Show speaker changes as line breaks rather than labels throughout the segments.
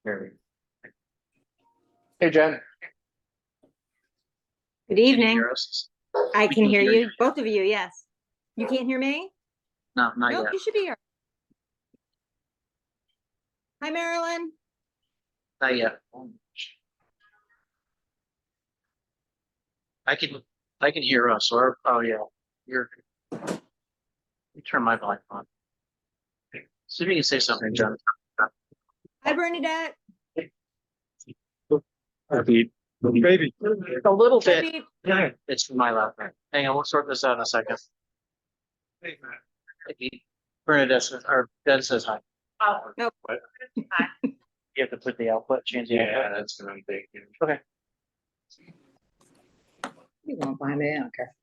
Here we go. Hey, Jen.
Good
Can you
evening.
hear us?
I
We
can hear you,
you.
both of you, yes. You can't hear me?
No, not
Nope,
yet.
you should be here. Hi, Marilyn.
Not yet. I can hear us, or oh yeah, you're. Let me turn my volume on. See if you can say something, Jen.
Hi, Bernadette.
Maybe a little
Hi,
bit.
Beep.
It's from my laptop. Hang on, we'll sort this out in a second. Bernadette says, or Ben says hi.
Oh,
Nope.
What? You have to put the output, change the output. Yeah, that's gonna be. Okay.
You won't find me, I don't care.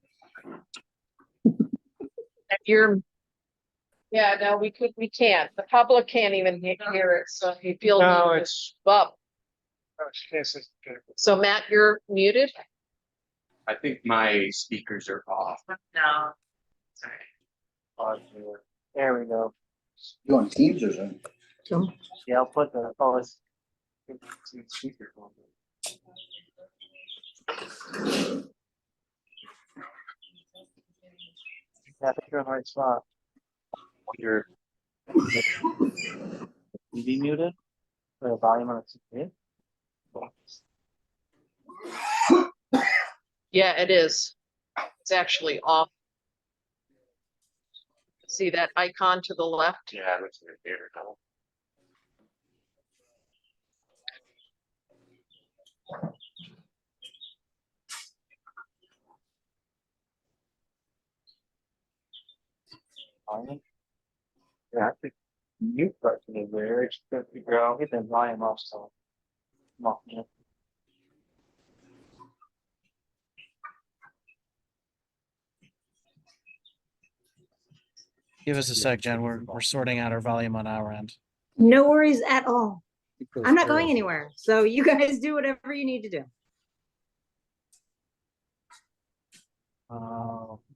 yeah, no, we can't. The public can't even hear it, so if you feel.
No, it's.
Up.
Yes,
So Matt, you're muted?
I think my speakers are off.
No.
There we go.
You on Teams or something?
Yeah, I'll put the, oh, it's. Speaker. Yeah, I think you're in the right spot. You're. You be muted? The volume on the
Yeah, it is. It's actually off. See that icon to the left?
Yeah, that's my favorite.
volume. Yeah, I think mute button is there. It's good to go. Hit the volume off, so. Come on, yeah.
Give us a sec, Jen. We're sorting out our volume on our end.
No worries at all. I'm not going anywhere, so you guys do whatever you need to do.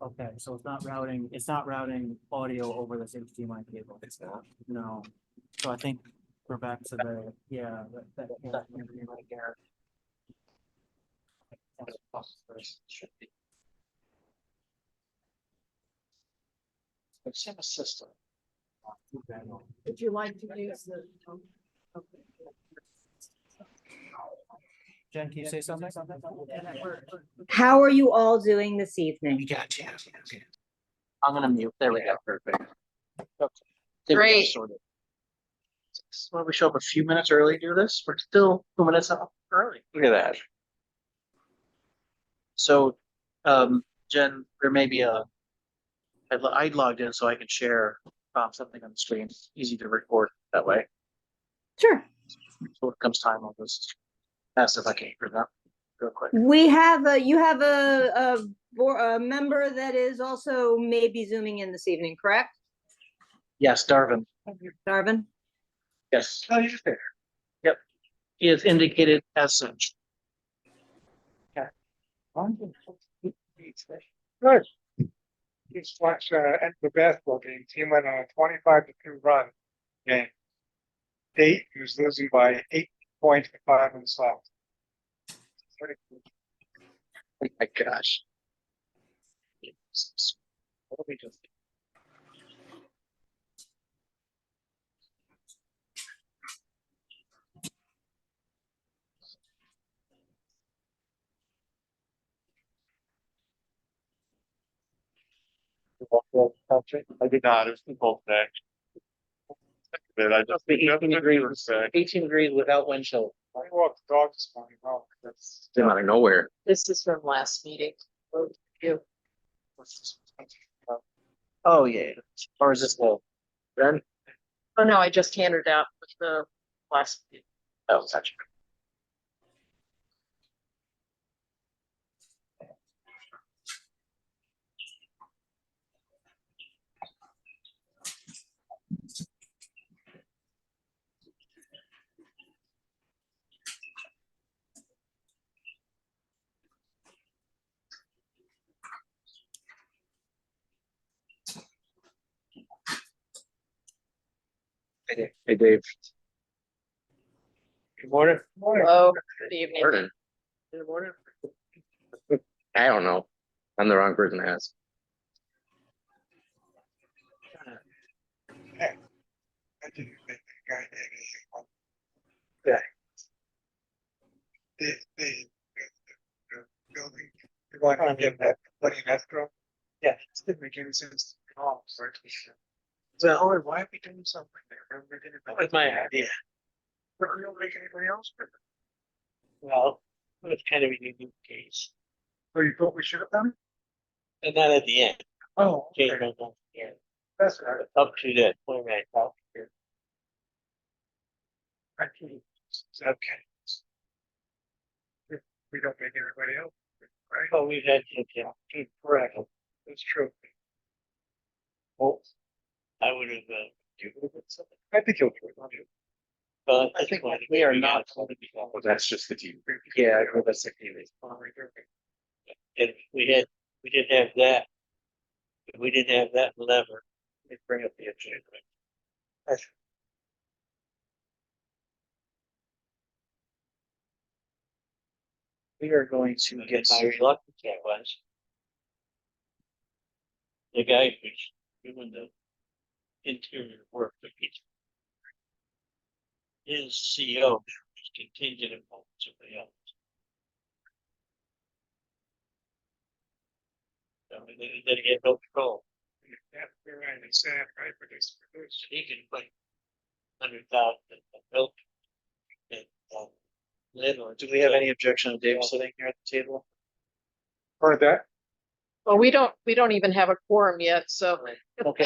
Okay, so it's not routing audio over this HDMI cable. It's not. No. So I think we're back to the, yeah, that
Right there. Should be. It's in a system.
Would you like to use the?
Jen, can you say something?
How are you all doing this evening?
got you.
I'm gonna mute. There we go. Perfect.
Great.
Why don't we show up a few minutes early to do this? We're still 2 minutes up early. Look at that. So, Jen, there may be I logged in so I can share something on the screen. It's easy to record that way.
Sure.
So when it comes time, I'll just ask if I can hear that real quick.
We have you have a member that is also maybe zooming in this evening, correct?
Yes, Darvin.
Darvin?
Yes. Oh, you're there. Yep. He is indicated as such. Okay.
Good. Just watched the basketball game. Team went on a 25-2 run game. State was losing by 8 points with 5 minutes left.
Oh my gosh. What do we just do?
I did not. It was too cold today. But I just think
18 degrees. 18 degrees without wind chill.
I walked the dog this morning. Well, that's
came out of nowhere.
This is from last meeting. You.
Oh yeah. Or is this the then?
Oh, no, I just handed out with the last.
Oh, gotcha. Hey Dave.
Good morning.
Hello, good evening.
Morning. Good morning. I don't know. I'm the wrong person to ask.
I didn't think the guy did anything wrong. Yeah. The building, you want to get that money in escrow? Yeah, it didn't make any sense. Oh, sorry. So, oh, why are we doing something there?
That was my idea.
But we don't make anybody else.
Well, it was kind of a unique case.
So you thought we should have done it?
And not at the end.
Oh,
Change
okay.
my mind. Yeah.
That's all right.
Up to that point right now.
Actually, it's okay. We don't make everybody else, right?
But we've had to, yeah,
Correct. That's true.
well, I would have,
I think you'll do it. I'll do it.
but
I think we are not
going to be.
Well, that's just the team.
Yeah, that's the team.
If we didn't have that. If we didn't have that lever, it'd bring up the agenda.
We are going to get.
My reluctance that was. The guy who's doing the interior work for each. His CEO is contingent upon somebody else. So then he had no control.
Yeah, you're right. It's sad, right? But it's,
So he can put 100,000 in the building. And, landlord,
Do we have any objection to Dave sitting here at the table?
heard that.
Well, we don't even have a quorum yet, so.
Okay.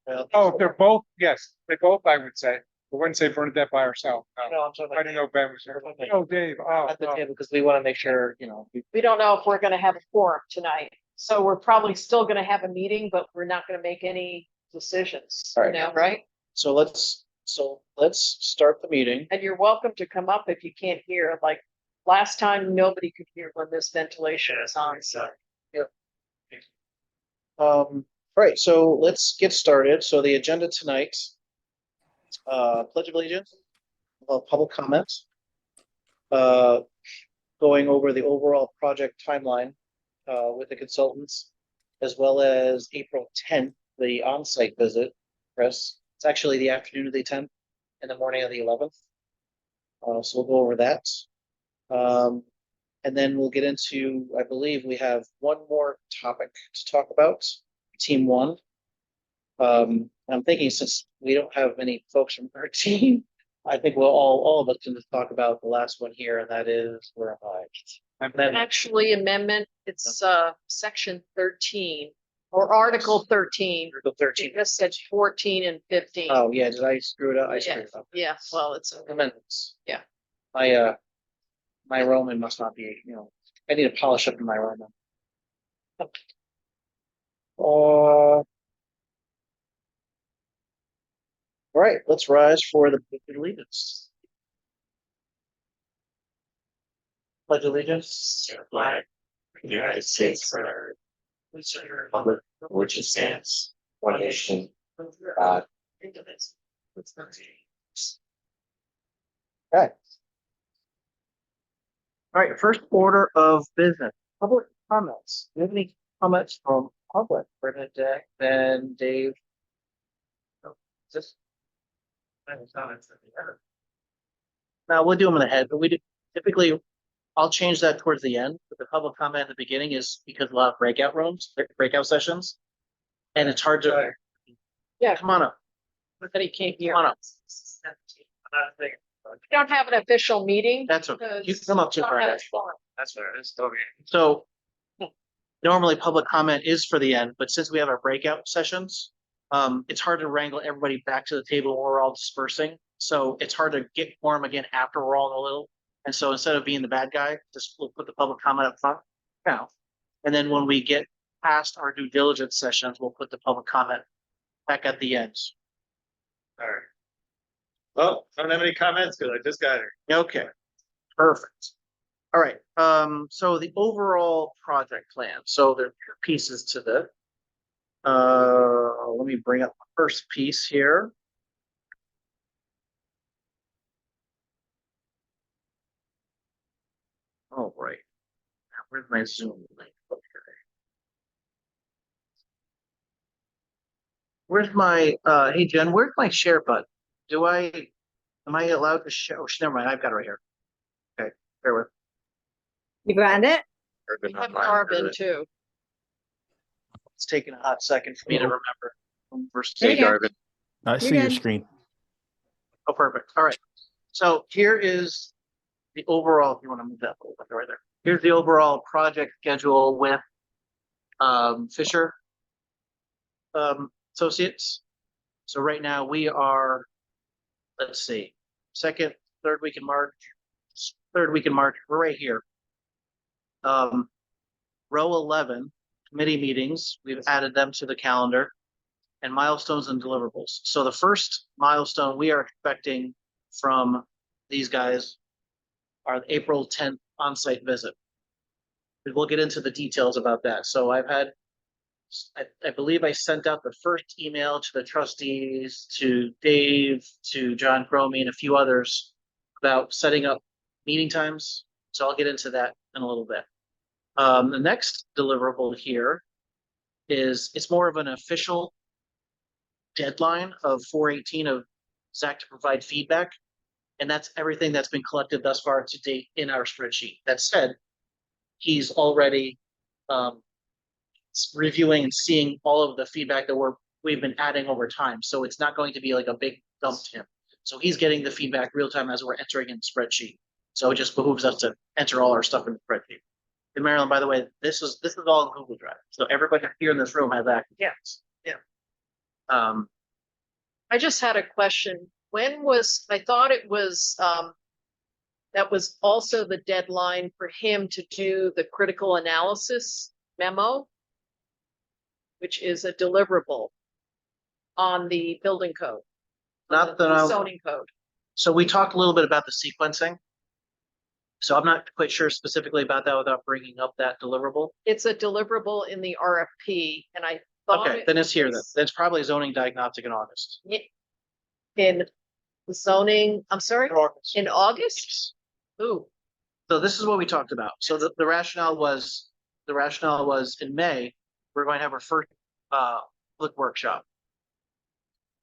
Well,
Oh, they're both, yes, they both, I would say. I wouldn't say Bernadette by herself. No.
no, I'm talking
I didn't know Ben was there. Oh, Dave, oh,
at the
oh.
table because we want to make sure, you know,
We don't know if we're gonna have a quorum tonight, so we're probably still gonna have a meeting, but we're not gonna make any decisions,
All
you
right.
know, right?
so let's start the meeting.
And you're welcome to come up if you can't hear, like, last time, nobody could hear when this ventilation is on, so.
Right, so let's get started. So the agenda tonight, pledge of allegiance, public comment, going over the overall project timeline, with the consultants, as well as April 10th, the on-site visit, Chris. It's actually the afternoon of the 10th and the morning of the 11th. So we'll go over that. And then we'll get into, I believe we have one more topic to talk about, team one. I'm thinking since we don't have many folks from our team, I think we'll all of us can just talk about the last one here, and that is, where am I? Amendment.
Actually, amendment, it's section 13 or article 13.
Article 13.
This said 14 and 15.
Oh, yeah, did I screw it up? I
Yeah,
screwed it up.
yeah, well, it's,
Amendments.
Yeah.
My Roman must not be, you know, I need to polish up in my Roman. All right, let's rise for the Pledge of Allegiance. Pledge of Allegiance.
to the flag of the United States of America, and to the republic for which it stands, one nation, under God, indivisible, with liberty.
Okay. All right, first order of business, public comments. Do you have any comments from public? Bernadette, Ben, Dave? No, just. Now, we'll do them in the head, but we do typically, I'll change that towards the end, but the public comment at the beginning is because a lot of breakout rooms, breakout sessions. And it's hard to,
yeah,
come on up,
but he can't hear.
come on up.
We don't have an official meeting.
That's okay. You can come up to
Don't have
Bernadette.
a quorum.
That's what it is, okay.
So normally public comment is for the end, but since we have our breakout sessions, it's hard to wrangle everybody back to the table when we're all dispersing. So it's hard to get quorum again after we're all in a little. And so instead of being the bad guy, just we'll put the public comment up front now. And then when we get past our due diligence sessions, we'll put the public comment back at the end.
All right. Well, I don't have any comments because I just got here.
Okay, perfect. All right, so the overall project plan, so there are pieces to this. Let me bring up the first piece here. Where's my Zoom link? Okay. Where's my, hey Jen, where's my share button? Am I allowed to share? Oh, never mind, I've got it right here. Okay, bear with.
You found it?
We have carbon too.
It's taking a hot second for me to remember. First
There you go.
Garvin.
I
You're
see your
good.
screen.
Oh, perfect. All right. So here is the overall, if you want to move that a little bit right there. Here's the overall project schedule with Fisher Associates. So right now we are, let's see, third week in March, we're right here. Row 11, committee meetings, we've added them to the calendar, and milestones and deliverables. So the first milestone we are expecting from these guys are the April 10th on-site visit. We'll get into the details about that. So I believe I sent out the first email to the trustees, to Dave, to John Cromie, and a few others about setting up meeting times. So I'll get into that in a little bit. The next deliverable here is, it's more of an official deadline of 4/18 of Zach to provide feedback. And that's everything that's been collected thus far to date in our spreadsheet. That said, he's already reviewing and seeing all of the feedback that we've been adding over time. So it's not going to be like a big dump to him. So he's getting the feedback real time as we're entering in the spreadsheet. So it just behooves us to enter all our stuff in the spreadsheet. And Marilyn, by the way, this is all in Google Drive. So everybody here in this room has access. Yes. Yeah.
I just had a question. I thought it was, that was also the deadline for him to do the critical analysis memo, which is a deliverable on the building code.
Not
the
that I'm,
zoning code.
so we talked a little bit about the sequencing. So I'm not quite sure specifically about that without bringing up that deliverable.
It's a deliverable in the RFP, and I thought
Okay,
it
then it's here then.
was
That's probably zoning diagnostic in August.
in the zoning, I'm sorry, in August? Ooh,
So this is what we talked about. So the rationale was in May, we're going to have our first public workshop.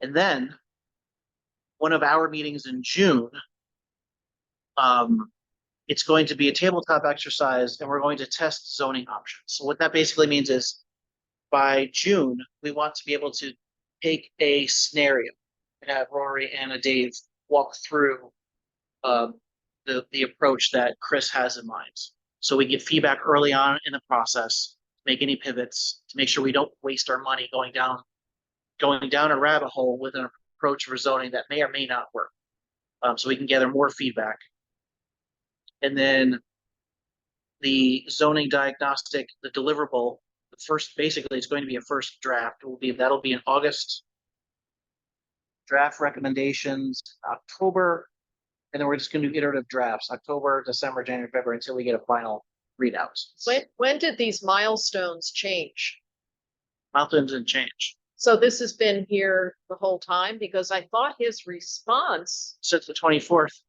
And then one of our meetings in June, it's going to be a tabletop exercise and we're going to test zoning options. So what that basically means is by June, we want to be able to take a scenario and have Rory and a Dave walk through the approach that Chris has in mind. So we get feedback early on in the process, make any pivots to make sure we don't waste our money going down a rabbit hole with an approach for zoning that may or may not work. So we can gather more feedback. And then the zoning diagnostic, the deliverable, basically it's going to be a first draft. That'll be in August. Draft recommendations, October. And then we're just going to do iterative drafts, October, December, January, February, until we get a final readout.
when did these milestones change?
Milestones didn't change.
So this has been here the whole time, because I thought his response,
Since the 24th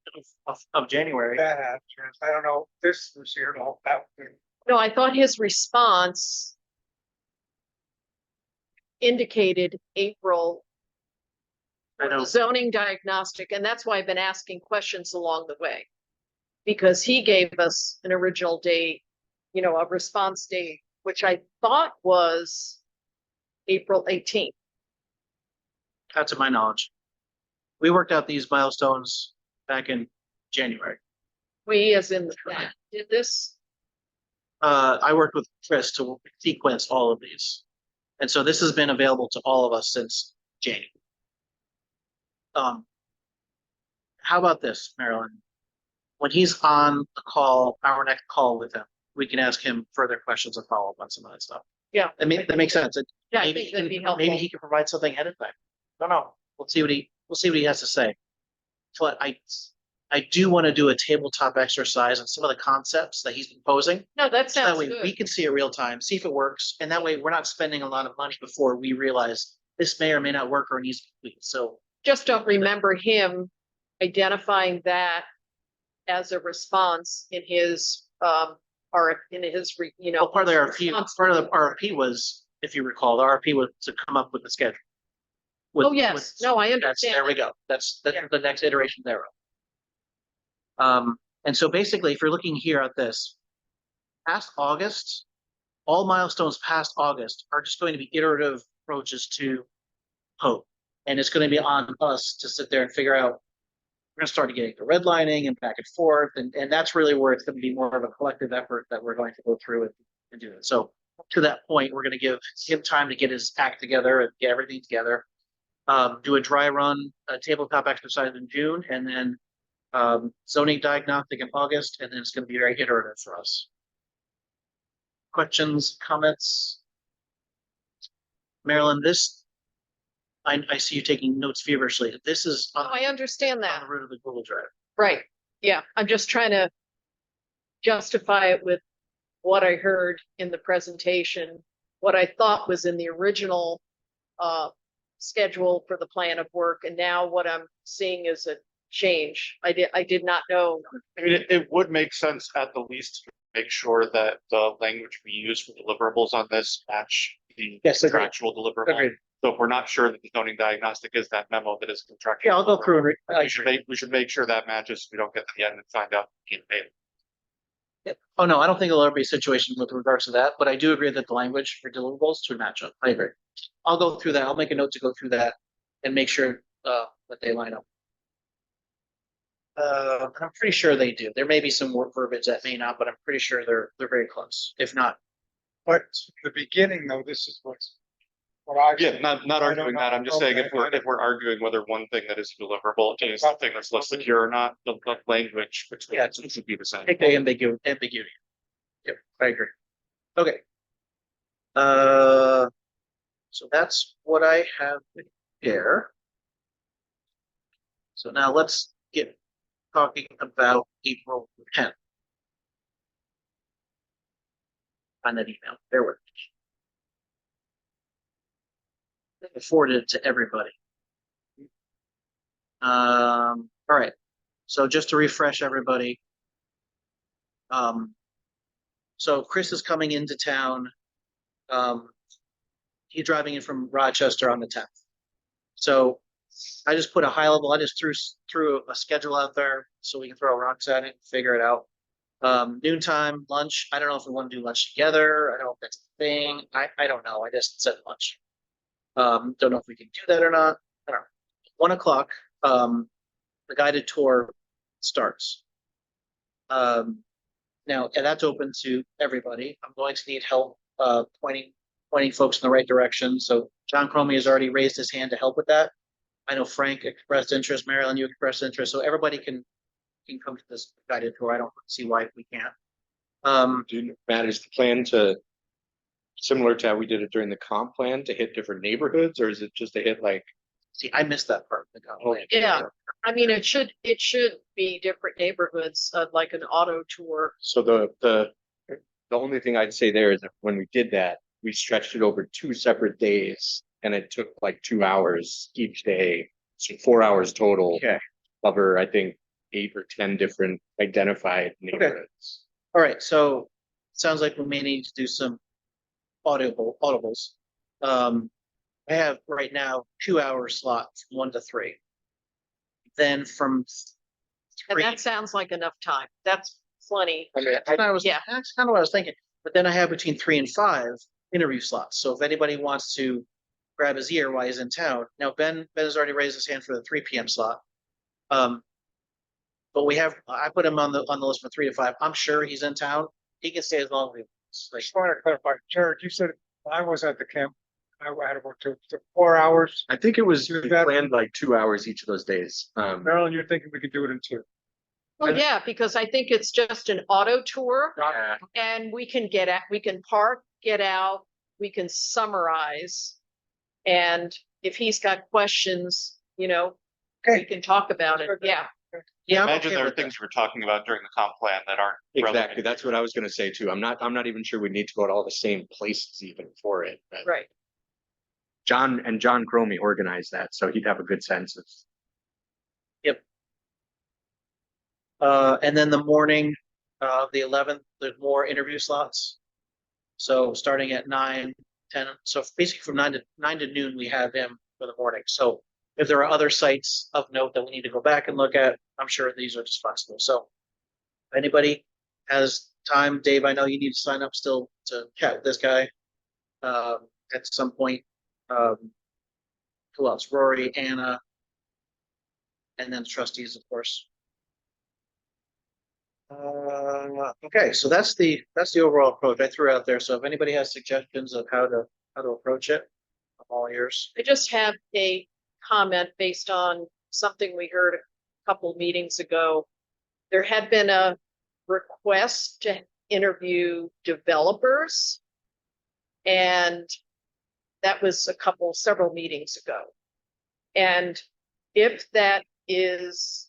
of January.
That had changed. I don't know, this was here, no, that was.
no, I thought his response indicated April
I know.
zoning diagnostic, and that's why I've been asking questions along the way. Because he gave us an original date, a response date, which I thought was April 18th.
That's to my knowledge. We worked out these milestones back in January.
We, as in that, did this.
I worked with Chris to sequence all of these. And so this has been available to all of us since January. How about this, Marilyn? When he's on the call, our next call with him, we can ask him further questions and follow up on some of that stuff.
Yeah.
I mean, that makes sense.
Yeah, I
Maybe
think that'd be helpful.
maybe he can provide something ahead of time. Don't know. We'll see what he has to say. But I do want to do a tabletop exercise on some of the concepts that he's been posing.
No, that
So that
sounds
way we
good.
can see it real time, see if it works, and that way we're not spending a lot of money before we realize this may or may not work or needs to be tweaked. So
Just don't remember him identifying that as a response in his in his, you know.
Well, part of the RFP, part of the RFP was, if you recall, the RFP was to come up with the schedule.
Oh, yes. No, I understand
There we
that.
go. That's
Yeah.
the next iteration thereof. And so basically, if you're looking here at this, past August, all milestones past August are just going to be iterative approaches to hope. And it's going to be on us to sit there and figure out, we're going to start getting the redlining and back and forth. And that's really where it's going to be more of a collective effort that we're going to go through and do it. So to that point, we're going to give him time to get his act together and get everything together. Do a dry run, a tabletop exercise in June, and then zoning diagnostic in August, and then it's going to be very iterative for us. Questions, comments? Marilyn, I see you taking notes feverishly. This is
Oh, I understand
on
that.
the root of the Google Drive.
Right. Yeah, I'm just trying to justify it with what I heard in the presentation, what I thought was in the original schedule for the plan of work, and now what I'm seeing is a change. I did not know.
I mean, it would make sense at the least to make sure that the language we use for deliverables on this match the
Yes, agreed.
contractual deliverable.
Agreed.
So if we're not sure that the zoning diagnostic is that memo that is contractual.
Yeah, I'll go through and
We should make sure that matches. So we don't get to the end and find out. we can't pay it.
Oh, no, I don't think there'll ever be a situation with regards to that, but I do agree that the language for deliverables should match up. I agree. I'll go through that. I'll make a note to go through that and make sure that they line up. I'm pretty sure they do. There may be some work verbiage that may not, but I'm pretty sure they're very close. If not,
But the beginning though, this is what I.
Yeah, not
I don't
arguing that. I'm just saying if
know.
we're arguing whether one thing that is deliverable is something that's less secure or not, the language between
Yeah.
it should be the same.
take the ambiguity. Yep, I agree. Okay. So that's what I have here. So now let's get talking about April 10th. Find that email. Bear with me. I forwarded it to everybody. All right. So just to refresh everybody. So Chris is coming into town. He's driving in from Rochester on the 10th. So I just put a high level, I just threw a schedule out there so we can throw rocks at it and figure it out. Noontime, lunch. I don't know if we want to do lunch together. I don't know if that's a thing. I don't know. I just said lunch. Don't know if we can do that or not. I don't know. 1 o'clock, the guided tour starts. Now, and that's open to everybody. I'm going to need help pointing folks in the right direction. So John Cromie has already raised his hand to help with that. I know Frank expressed interest, Marilyn, you expressed interest, so everybody can come to this guided tour. I don't see why we can't.
Matt, is the plan to, similar to how we did it during the comp plan, to hit different neighborhoods, or is it just to hit like?
See, I missed that part. of the complaint.
Yeah, I mean, it should be different neighborhoods, like an auto tour.
So the only thing I'd say there is that when we did that, we stretched it over 2 separate days and it took like 2 hours each day. So 4 hours total.
Okay.
Cover, I think, 8 or 10 different identified neighborhoods.
All right, so sounds like we may need to do some audibles. I have right now 2 hour slots, 1 to 3. Then from
And
3,
that sounds like enough time. That's plenty.
I mean, that's kind of
yeah.
that's kind of what I was thinking. But then I have between 3 and 5 interview slots. So if anybody wants to grab his ear while he's in town, now Ben has already raised his hand for the 3 p.m. slot. But I put him on the list for 3 to 5. I'm sure he's in town. He can stay as long as he wants.
I
Like,
just want to clarify, Jared, you said I was at the camp. I had about 4 hours.
I think it was
You got-
planned like 2 hours each of those days.
Marilyn, you're thinking we could do it in 2.
Well, yeah, because I think it's just an auto tour
Yeah.
and we can we can park, get out, we can summarize. And if he's got questions, we
Okay.
can talk about it. Yeah.
yeah, I'm
Imagine
okay
there are
with that.
things we're talking about during the comp plan that aren't.
Exactly.
relevant.
That's what I was gonna say too. I'm not even sure we need to go to all the same places even for it. But
Right.
John Cromie organized that, so he'd have a good sense of.
And then the morning, the 11th, there's more interview slots. So starting at 9, 10, so basically from 9 to noon, we have him for the morning. So if there are other sites of note that we need to go back and look at, I'm sure these are just flexible. So if anybody has time, Dave, I know you need to sign up still to chat with this guy at some point. Who else? Rory, Anna, and then trustees, of course. Okay, so that's the overall approach I threw out there. So if anybody has suggestions of how to approach it, I'm all ears.
I just have a comment based on something we heard a couple meetings ago. There had been a request to interview developers. And that was several meetings ago. And if that is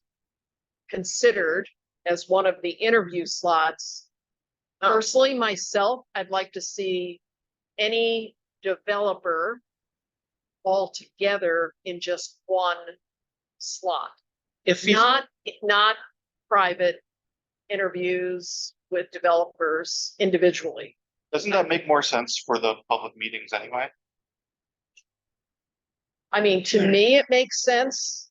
considered as one of the interview slots, personally, myself, I'd like to see any developer all together in just one slot.
If you,
Not private interviews with developers individually.
Doesn't that make more sense for the public meetings anyway?
I mean, to me, it makes sense.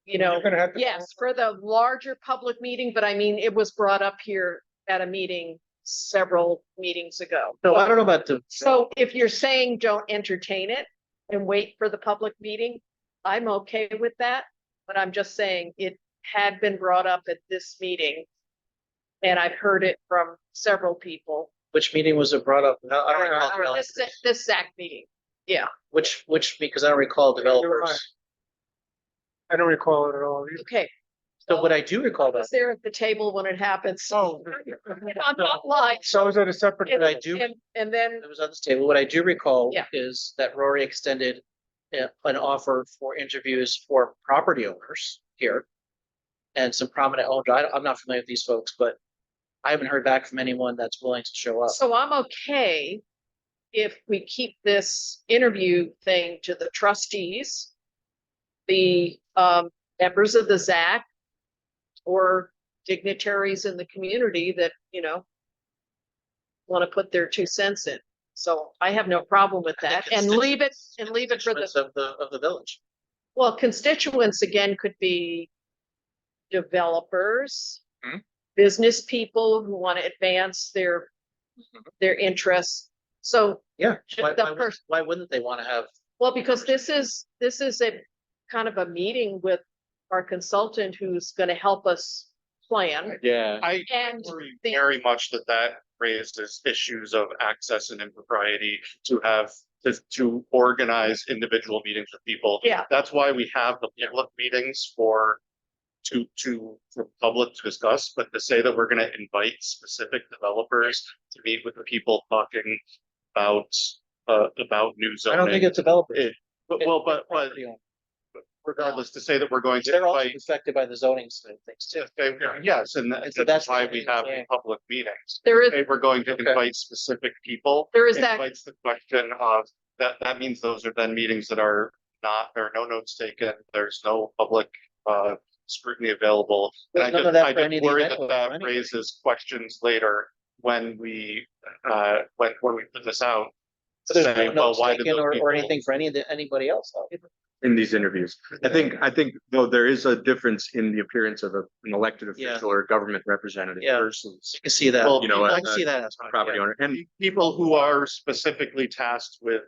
You know,
You're gonna have to-
yes, for the larger public meeting, but I mean, it was brought up here at a meeting several meetings ago.
no, I don't know about the,
So if you're saying don't entertain it and wait for the public meeting, I'm okay with that. But I'm just saying it had been brought up at this meeting. And I've heard it from several people.
which meeting was it brought up? No, I don't recall.
This ZAC meeting. Yeah,
Which, because I don't recall developers.
I don't recall it at all. either.
okay.
So what I do recall
I
about,
was there at the table when it happened, so
Oh.
I'm not lying.
So is it a separate?
But I do-
And then,
it was on this table, what I do recall
Yeah.
is that Rory extended an offer for interviews for property owners here. And some prominent owners, I'm not familiar with these folks, but I haven't heard back from anyone that's willing to show up.
so I'm okay if we keep this interview thing to the trustees, the members of the ZAC, or dignitaries in the community that, want to put their 2 cents in. So I have no problem with
I think
that, and leave it for the,
Constituents of the village.
well, constituents again could be developers,
Hmm.
business people who want to advance their interests. So
Yeah.
Just
Why,
the
why would-
pers-
why wouldn't they want to have?
well, because this is a kind of a meeting with our consultant who's gonna help us plan.
Yeah,
I
And
worry
the-
very much that raises issues of access and impropriety to organize individual meetings with people.
Yeah.
That's why we have the public meetings for public to discuss, but to say that we're gonna invite specific developers to meet with the people talking about new zoning.
I don't think it's developers.
But
Property owners.
regardless, to say that we're going to
They're also
invite.
affected by the zoning side of things too.
Yes, and
So
that's
that's
why
what
we
I'm
have
saying.
public meetings.
There is,
If we're going to
Okay.
invite specific people.
there is that,
Invites the question of, that means those are then meetings that there are no notes taken, there's no public scrutiny available. And
There's none of that
I
for any
just
of the
worry
event
that
or
that
anything.
raises questions later when we put this out.
So there's no
saying, well,
notes
why did
taken
those
or
people-
anything for anybody else. though.
in these interviews. I think though there is a difference in the appearance of an elected
Yeah.
official or government representative
Yeah.
versus
I can see that.
Well,
you know,
I
a-
can see that as fine,
property
yeah.
owner. And
People who are specifically tasked with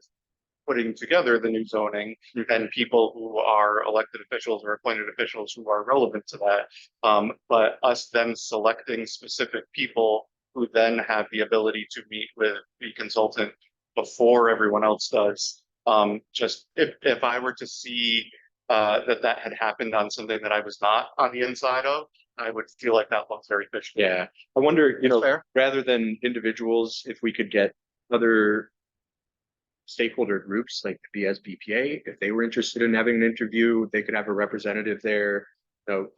putting together the new zoning and people who are elected officials or appointed officials who are relevant to that. But us then selecting specific people who then have the ability to meet with the consultant before everyone else does. Just if I were to see that had happened on something that I was not on the inside of, I would feel like that looks very fishy.
yeah, I wonder,
That's fair.
rather than individuals, if we could get other stakeholder groups like the BSBPA, if they were interested in having an interview, they could have a representative there.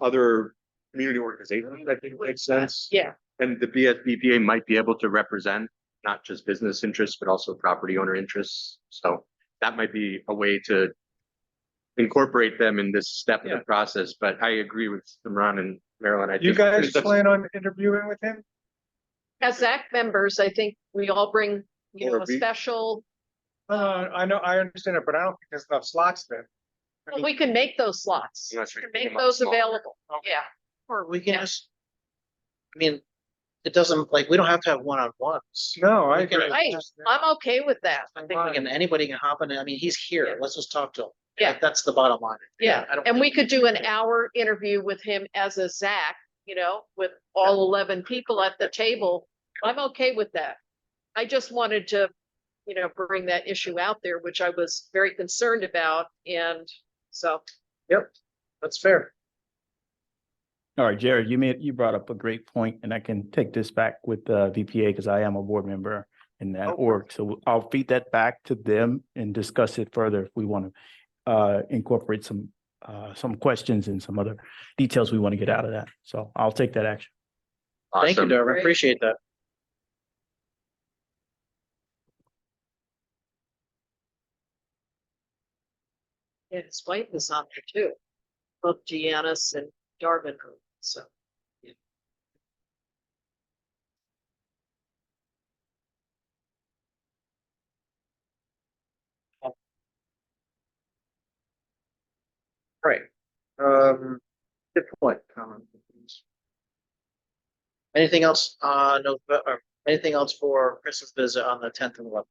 Other community organizations, I think makes sense.
yeah,
And the BSBPA might be able to represent not just business interests, but also property owner interests. So that might be a way to incorporate them in this step of the process. But I agree with Imran and Marilyn, I
You
think
guys
that's-
plan on interviewing with him?
As ZAC members, I think we all bring, you know,
Or
a
we-
special,
I know, I understand it, but I don't think there's enough slots there.
well, we can make those slots.
Unless
We
we
can
make
make
them up
those
smaller.
available.
Okay.
Yeah,
Or we can
Yeah.
just. I mean, it doesn't, like, we don't have to have one-on-ones.
No, I
We can-
agree.
right. I'm okay with that.
I think we can, anybody can hop in, I mean, he's here,
Yeah.
let's just talk to him.
Yeah.
Like, that's the bottom line.
Yeah,
I don't
and we
think-
could do an hour interview with him as a ZAC, you know, with all 11 people at the table. I'm okay with that. I just wanted to, you know, bring that issue out there, which I was very concerned about, and so.
Yep, that's fair.
All right, Jared, you brought up a great point, and I can take this back with the VPA because I am a board member in that
Oh,
org. So I'll feed that back to them and discuss it further if we want to incorporate some questions and some other details we want to get out of that. So I'll take that action.
Thank you,
Awesome.
Darvin,
Great.
appreciate that.
Yeah, his wife is on there too, both Giannis and Darvin, so.
Right. Good point. Anything else, no, or anything else for Chris's visit on the 10th and 11th?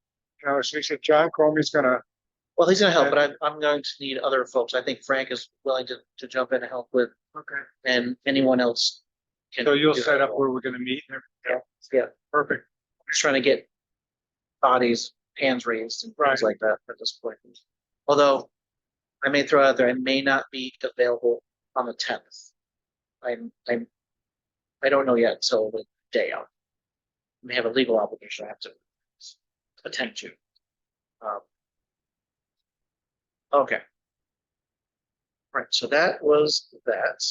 No, so you said John Comey's gonna,
Well, he's gonna help, but I'm going to need other folks. I think Frank is willing to jump in and help with,
okay,
and anyone else. can
so you'll
do
set
that.
up where we're gonna meet and everything.
Yeah,
Perfect.
just trying to get bodies, hands raised and things
Right.
like that at this point. Although I may throw out there, I may not be available on the 10th. I don't know yet, so the day out. I may have a legal obligation I have to attend to. Okay. Right, so that was that.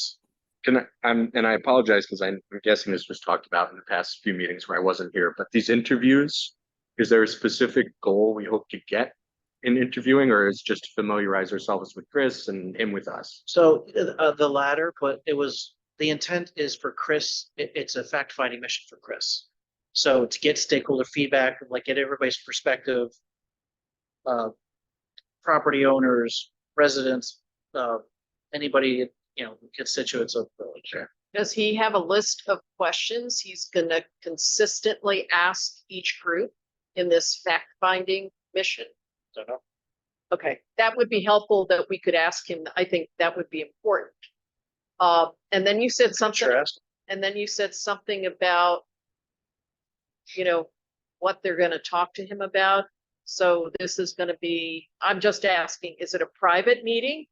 And I apologize because I'm guessing this was talked about in the past few meetings where I wasn't here, but these interviews, is there a specific goal we hope to get in interviewing, or is just to familiarize ourselves with Chris and him with us?
So the latter, but the intent is for Chris, it's a fact-finding mission for Chris. So to get stakeholder feedback, like get everybody's perspective, property owners, residents, anybody, constituents of the village.
Does he have a list of questions he's gonna consistently ask each group in this fact-finding mission?
Don't know.
Okay, that would be helpful that we could ask him. I think that would be important. And then you said something,
Sure, ask.
and then you said something about, what they're gonna talk to him about. So this is gonna be, I'm just asking, is it a private meeting?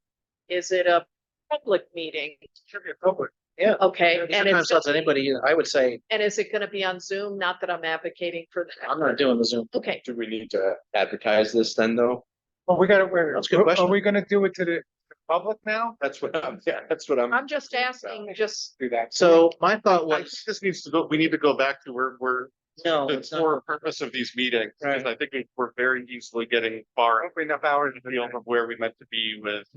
Is it a public meeting?
Should be a public.
Yeah.
Okay, and
Sometimes
it's,
tells anybody, I would say,
and is it gonna be on Zoom? Not that I'm advocating for that.
I'm not doing the Zoom.
Okay,
Do we need to advertise this then, though?
Well, we gotta, wait,
That's a good question.
are we gonna do it to the public now?
That's what that's what
I'm just asking, just,
Do that.
So my
I
thought
think
was,
this needs to go, we need to go back to where
no,
the
it's not.
core purpose of these meetings, because
Right.
I think we're very easily getting far
Hopefully enough hours.
field of where we meant to be with.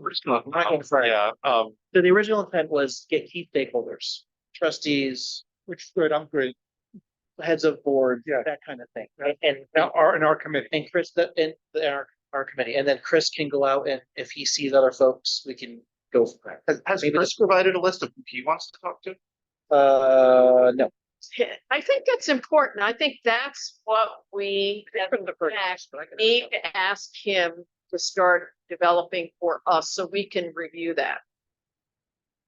Michael, sorry.
Yeah,
So the original intent was get key stakeholders, trustees,
Which is good, I'm great.
heads of board,
Yeah.
that kind of thing. And
Now, in our committee.
and Chris, our committee, and then Chris can go out and if he sees other folks, we can go from there.
has
Maybe
Chris provided a list of who he wants to talk to?
No.
I think that's important. I think that's what we as a fact, need to ask him to start developing for us so we can review that.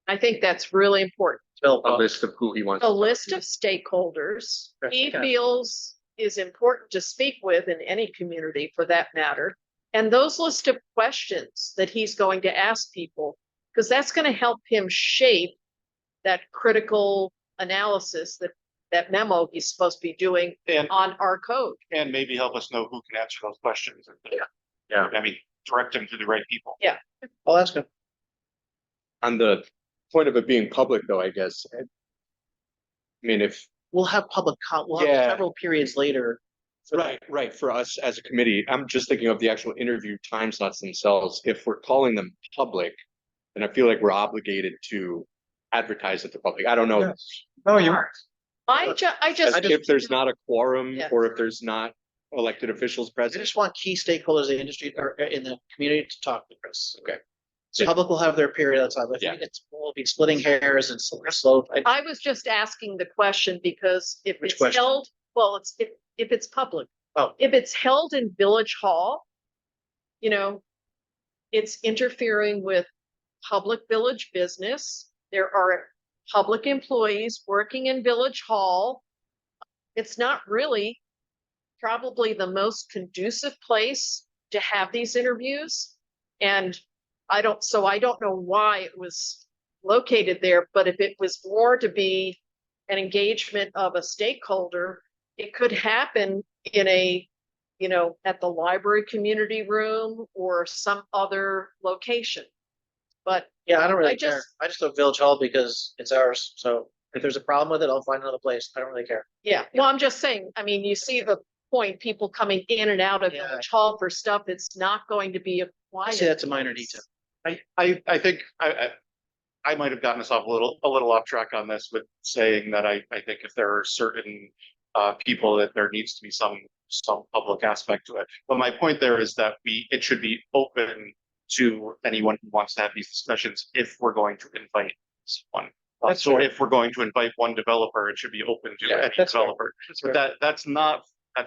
I think that's really important.
Develop
A list of who he wants.
A
to talk
list
to.
of stakeholders he
Okay.
feels is important to speak with in any community for that matter. And those list of questions that he's going to ask people, because that's going to help him shape that critical analysis that memo he's supposed to be doing
And,
on our code.
and maybe help us know who can answer those questions.
Yeah.
I mean, direct them to the right people.
I'll ask him.
On the point of it being public, though, I guess. I mean, if
We'll have we'll have
Yeah.
several periods later.
right, for us as a committee, I'm just thinking of the actual interview time slots themselves. If we're calling them public, then I feel like we're obligated to advertised at the public. I don't know.
Yeah. No, you,
I just,
If there's not a quorum
Yeah.
or if there's not elected officials
I
present.
just want key stakeholders in the industry or in the community to talk to Chris.
Okay.
So public will have their period of time. If
Yeah.
we'll be splitting hairs and slow.
I was just asking the question because if
Which
it's
question?
held, well, if it's public.
Oh.
If it's held in Village Hall, you know, it's interfering with public village business. There are public employees working in Village Hall. It's not really probably the most conducive place to have these interviews. And I don't know why it was located there, but if it was more to be an engagement of a stakeholder, it could happen in a, you know, at the library community room or some other location. But
Yeah, I don't really
I
care.
just-
I just do Village Hall because it's ours. So if there's a problem with it, I'll find another place. I don't really care.
yeah, well, I'm just saying, I mean, you see the point, people coming in and out of
Yeah.
Village Hall for stuff, it's not going to be a
I
quiet.
see that's a minor
place.
detail.
I think I might have gotten us off a little off track on this with saying that I think if there are certain people that there needs to be some public aspect to it. But my point there is that it should be open to anyone who wants to have these discussions if we're going to invite someone.
That's
So
fair.
if we're going to invite one developer, it should be open to
Yeah,
any
that's fair.
developer. But that's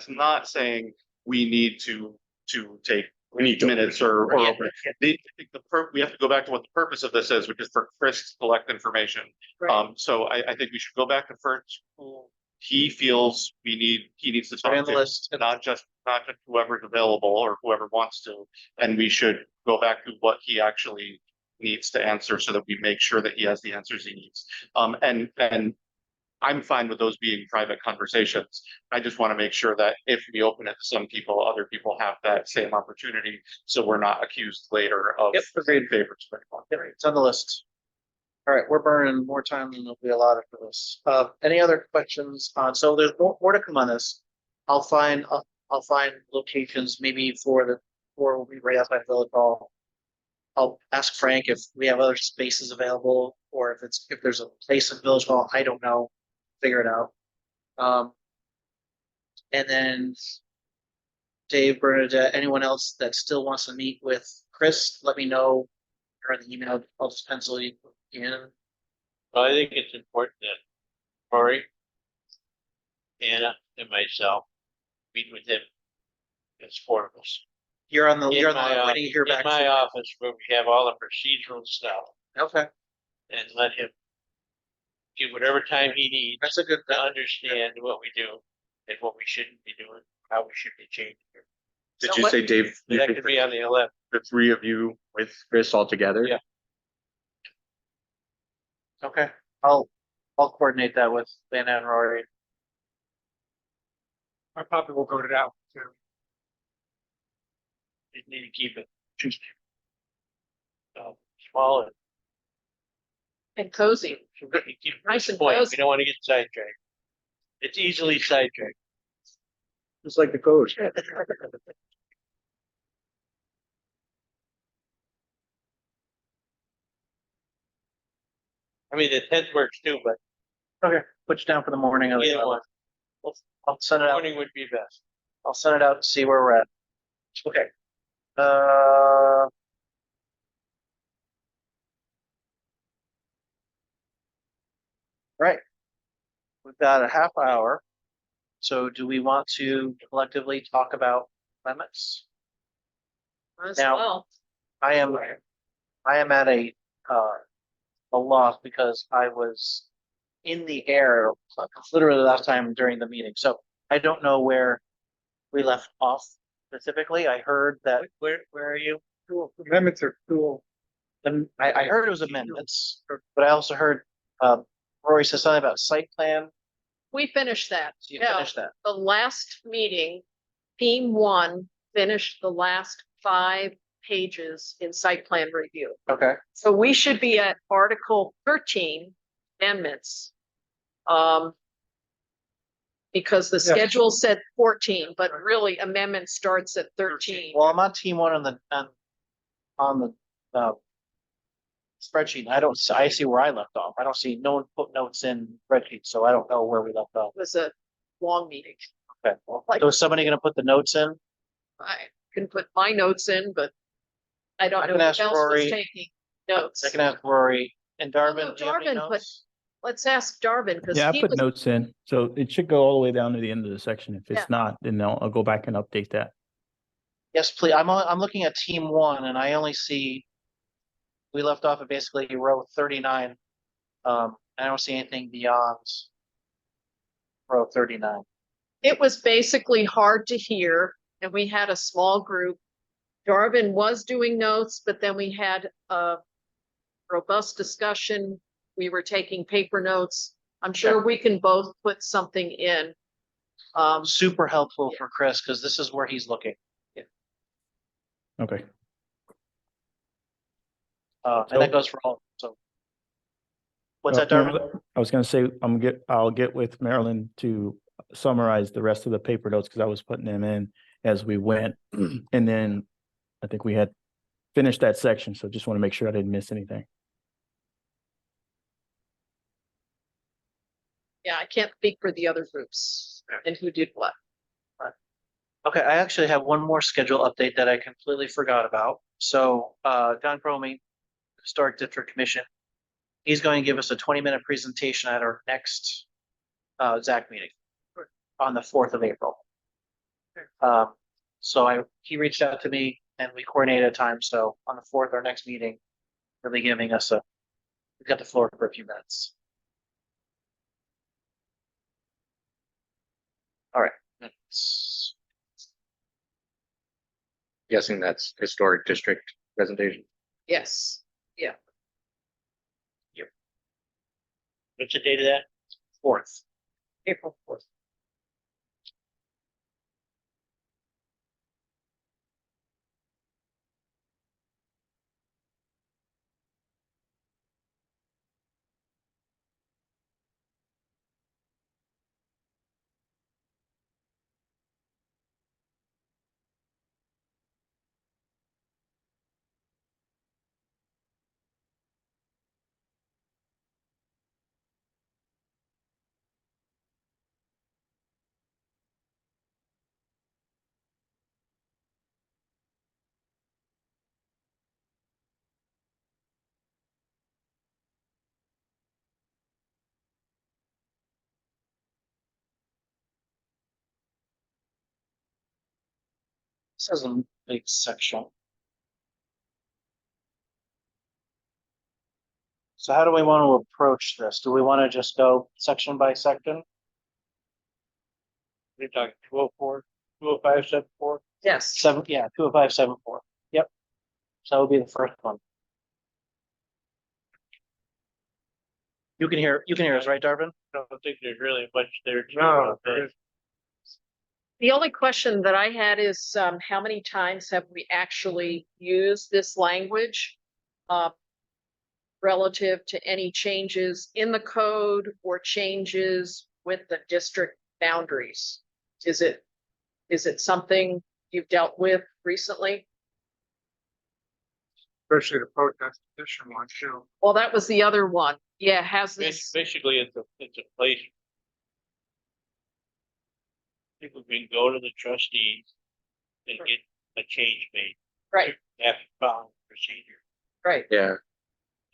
not saying we need to take
We need to.
minutes or
Yeah.
open. I think we have to go back to what the purpose of this is, which is for Chris to collect information.
Right.
So I think we should go back to first who he feels he needs to
Put it
talk
on the
to,
list.
not just whoever's available or whoever wants to. And we should go back to what he actually needs to answer so that we make sure that he has the answers he needs. And I'm fine with those being private conversations. I just want to make sure that if we open it to some people, other people have that same opportunity. So we're not accused later of
Yep, agreed.
favorites. for anyone.
Yeah, it's on the list. All right, we're burning more time than will be allotted for this. Any other questions on, so there's more to come on this. I'll find locations maybe for we'll be right outside Village Hall. I'll ask Frank if we have other spaces available or if there's a place in Village Hall, I don't know, figure it out. And then Dave, Bernadette, anyone else that still wants to meet with Chris, let me know. Or in the email, I'll just pencil you in.
Well, I think it's important that Cory, Anna, and myself meet with him as four of us.
You're on the,
In
you're on
my
the,
off-
waiting to hear back.
In my office where we have all the procedural stuff
Okay,
and let him give whatever time he needs
that's a good,
to understand what we do and what we shouldn't be doing, how we should be changing it.
Did
So
you
what-
say, Dave, you
That
think
could be on the 11th.
the three of you with Chris all together?
Yeah.
okay, I'll coordinate that with Van and Rory.
I probably will go to that one too.
You need to keep it small
And cozy.
and keep it
Nice and
point.
cozy.
We don't want to get sidetracked. It's easily sidetracked.
Just like the code.
I mean, the 10th works too, but
Okay, put you down for the morning of the
either one,
I'll send it out.
morning would be best.
I'll send it out and see where we're at. Okay. Uh. Right. We've got a half hour. So do we want to collectively talk about limits?
As
Now-
well.
I am at a loss because I was in the air literally last time during the meeting, so I don't know where we left off specifically. I heard that, where are you?
Cool. Amendments are cool.
I heard it was amendments, but I also heard, Rory said something about site plan.
We finished that.
So you
Yeah.
finished that.
The last meeting, team 1 finished the last 5 pages in site plan review.
Okay,
So we should be at Article 13 amendments. Because the
Yes.
schedule said 14, but really amendment starts at 13.
well, I'm on team one on the, spreadsheet. I see where I left off. I don't see, no one put notes in spreadsheet, so I don't know where we left off.
It was a long meeting.
Okay, well,
Like-
so is somebody gonna put the notes in?
I can put my notes in, but I
I
don't know
can
who
ask
else was
Rory.
taking notes.
I can ask Rory and Darvin, do you have any
Darvin put-
notes?
Let's ask Darvin, because
Yeah, I
he
put
was,
notes in, so it should go all the way down to the end of the section. If
Yeah.
it's not, then I'll go back and update that.
Yes, please. I'm looking at team one and I only see. We left off at basically row 39. I don't see anything beyond. Row 39.
it was basically hard to hear, and we had a small group. Darvin was doing notes, but then we had a robust discussion. We were taking paper notes. I'm sure we can both put something in.
Super helpful for Chris, because this is where he's looking.
Okay.
And that goes for all, so. What's that, Darvin?
I was gonna say, I'll get with Marilyn to summarize the rest of the paper notes, because I was putting them in as we went. And then I think we had finished that section, so just want to make sure I didn't miss anything.
Yeah, I can't speak for the other groups and who did what.
Okay, I actually have one more schedule update that I completely forgot about. So, Don Cromie, Historic District Commission, he's going to give us a 20-minute presentation at our next ZAC meeting on the 4th of April. So he reached out to me and we coordinated a time. So on the 4th, our next meeting, he'll be giving us we got the floor for a few minutes. All right.
Guessing that's historic district presentation.
Yes,
What's the date of that?
4th.
April 4th.
This is a big section. So how do we want to approach this? Do we want to just go section by section?
We're talking 204, 205, 74.
Yes,
20574. Yep. So that would be the first one. You can hear us, right, Darvin?
I don't think there's really much there. to
No,
about that.
the only question that I had is, how many times have we actually used this language? Relative to any changes in the code or changes with the district boundaries? Is it something you've dealt with recently?
Especially the protest petition one, too.
Well, that was the other one. Yeah, has this,
Basically, it's a place. People can go to the trustees and get a change made.
right,
Have to follow procedure.
right.
Yeah.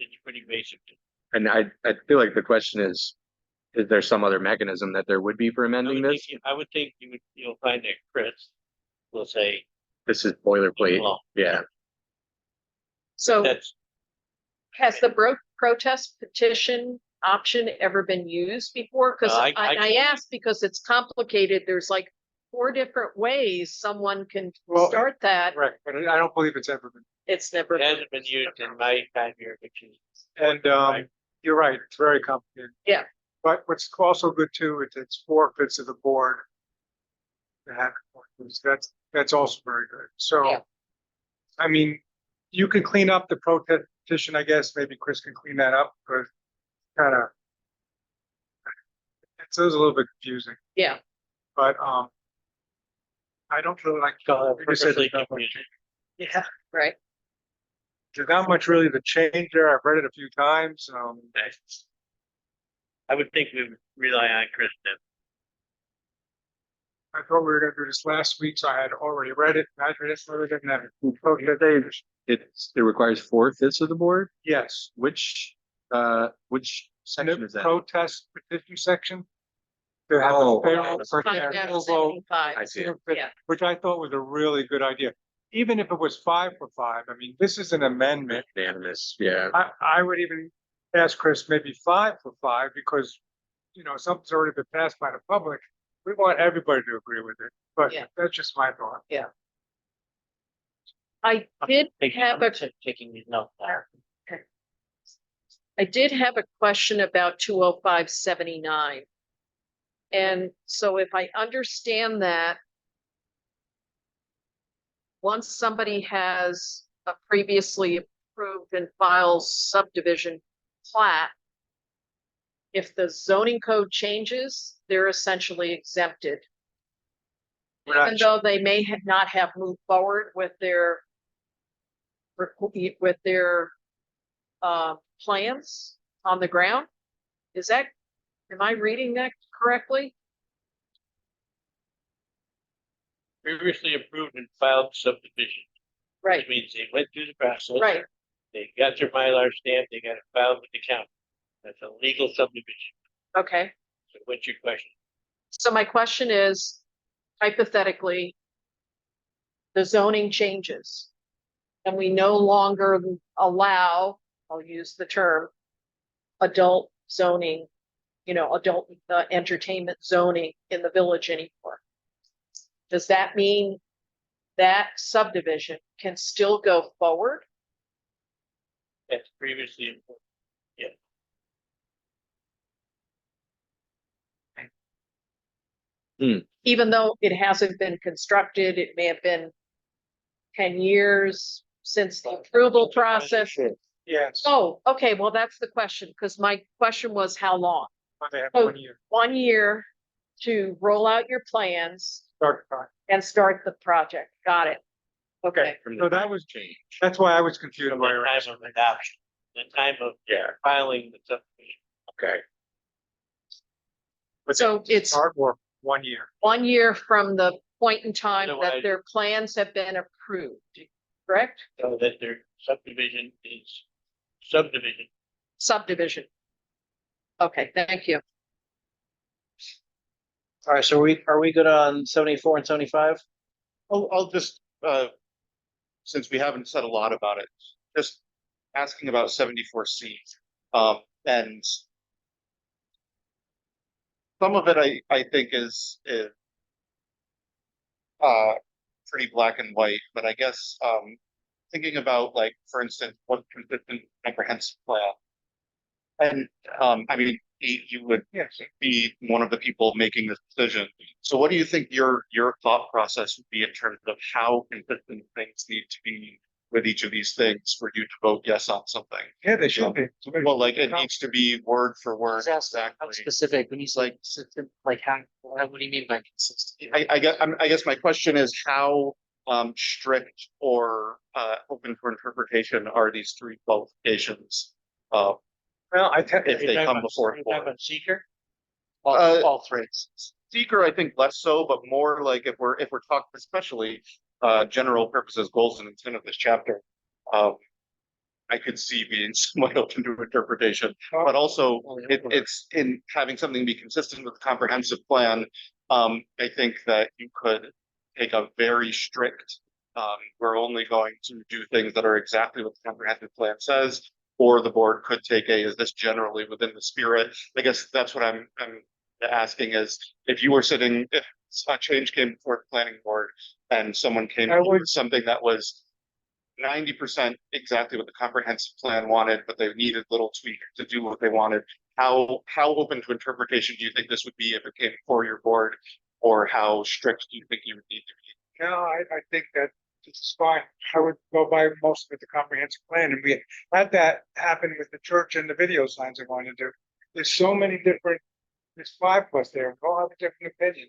It's pretty basic.
And I feel like the question is there some other mechanism that there would be for amending this?
I would think you'll find that Chris will say,
This is boilerplate.
Well,
Yeah.
So
that's,
has the protest petition option ever been used before? Because I asked because it's complicated. There's like 4 different ways someone can
Well,
start that.
Right, but I don't believe it's ever been.
It's never.
it hasn't been used in my time here, which is.
And you're right, it's very complicated.
Yeah.
But what's also good too, it's 4/5 of the board. To have it. That's also very good. So,
Yeah.
I mean, you can clean up the protest petition, I guess. Maybe Chris can clean that up, but kind of. It's a little bit confusing,
Yeah,
but I don't really like.
Go ahead.
You said
Purposely
it's not-
confusing.
yeah, right.
There's not much really to change there. I've read it a few times.
I would think we would rely on Kristen.
I thought we were gonna do this last week, so I had already read it. I read it further than that. Okay,
It requires 4/5 of the board,
yes.
which section is that?
Protest petition section. To have
Oh,
a payroll for
Five
their
down to
full vote,
75.
I see it.
Yeah.
which I thought was a really good idea. Even if it was 5 for 5, I mean, this is an amendment.
Unanimous, yeah.
I would even ask Chris maybe 5 for 5 because, something's already been passed by the public. We want everybody to agree with it, but
Yeah.
that's just my thought.
I did
Taking-
have a
Taking these notes down.
I did have a question about 205-79. And so if I understand that, once somebody has a previously approved and files subdivision plat, if the zoning code changes, they're essentially exempted.
We're not-
Even though they may not have moved forward with their plans on the ground. Am I reading that correctly?
Previously approved and filed subdivision,
Right,
which means they went through the process.
right.
They got their Mylar stamp, they got it filed with the county. That's a legal subdivision.
Okay.
So what's your question?
So my question is, hypothetically, the zoning changes. And we no longer allow, I'll use the term, adult zoning, adult entertainment zoning in the village anymore. Does that mean that subdivision can still go forward?
That's previously approved.
Even though it hasn't been constructed, it may have been 10 years since the approval process.
Yes,
Oh, okay, well, that's the question, because my question was how long?
but they have
Oh.
1 year.
1 year to roll out your plans
Start the time.
and start the project. Got it. Okay,
From
So
the
that was
change.
That's why I was confused.
From
by
the
your
time
answer.
of adoption, the time of filing the subdivision.
Okay.
But
so it's
Start work 1 year.
1 year from the point in time that
Otherwise-
their plans have been approved, correct?
So that their subdivision is subdivision.
Subdivision. Okay, thank you.
All right, so are we good on 74 and 75?
I'll just, since we haven't said a lot about it, just asking about 74C. And some of it I think is pretty black and white, but I guess, thinking about like, for instance, what consistent comprehensive plan. And, I mean, you would
Yes.
be one of the people making this decision. So what do you think your thought process would be in terms of how consistent things need to be with each of these things for you to vote yes on something?
Yeah, they should be.
Well, like it needs to be word for word,
How
exactly.
specific, when he's like, how, what do you mean by consistent?
I guess my question is how strict or open for interpretation are these three qualifications?
Well,
If they come before the board.
Seeker?
All
three.
Seeker, I think less so, but more like if we're talking especially general purposes, goals and intent of this chapter. I could see being somewhat open to interpretation, but also it's in having something be consistent with the comprehensive plan. I think that you could take a very strict, we're only going to do things that are exactly what the comprehensive plan says. Or the board could take is this generally within the spirit? I guess that's what I'm asking is if you were sitting, if a change came before the planning board and someone came
I
up
would-
with something that was 90% exactly what the comprehensive plan wanted, but they needed little tweak to do what they wanted. How open to interpretation do you think this would be if it came before your board? Or how strict do you think you would need to be?
No, I think that it's fine. I would go by most of the comprehensive plan, and we had that happen with the church and the video signs I wanted to do. There's so many different, there's 5 of us there, we all have a different opinion.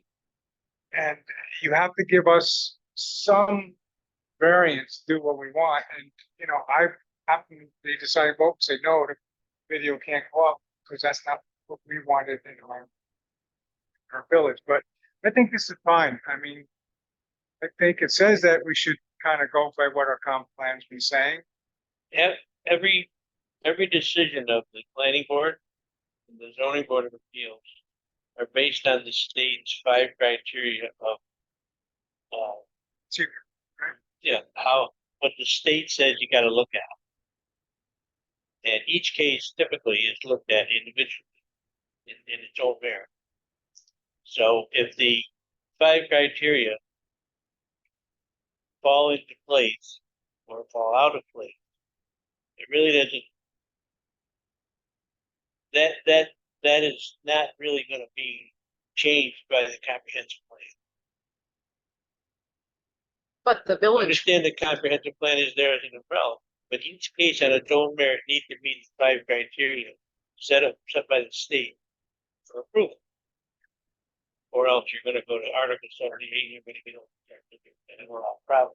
And you have to give us some variance, do what we want, and, happen, they decide, vote, say, no, the video can't go up, because that's not what we wanted in our village, but I think this is fine. I mean, I think it says that we should kind of go by what our comp plan's been saying.
Every decision of the planning board and the zoning board of appeals are based on the state's 5 criteria of,
See,
yeah, what the state says you gotta look at. And each case typically is looked at individually in its own merit. So if the 5 criteria fall into place or fall out of place, it really doesn't. That is not really gonna be changed by the comprehensive plan.
But the
I
village,
understand the comprehensive plan is there as an umbrella, but each case on its own merit needs to meet the 5 criteria set by the state for approval. Or else you're gonna go to Article 78, you're gonna get over, and we're all proud.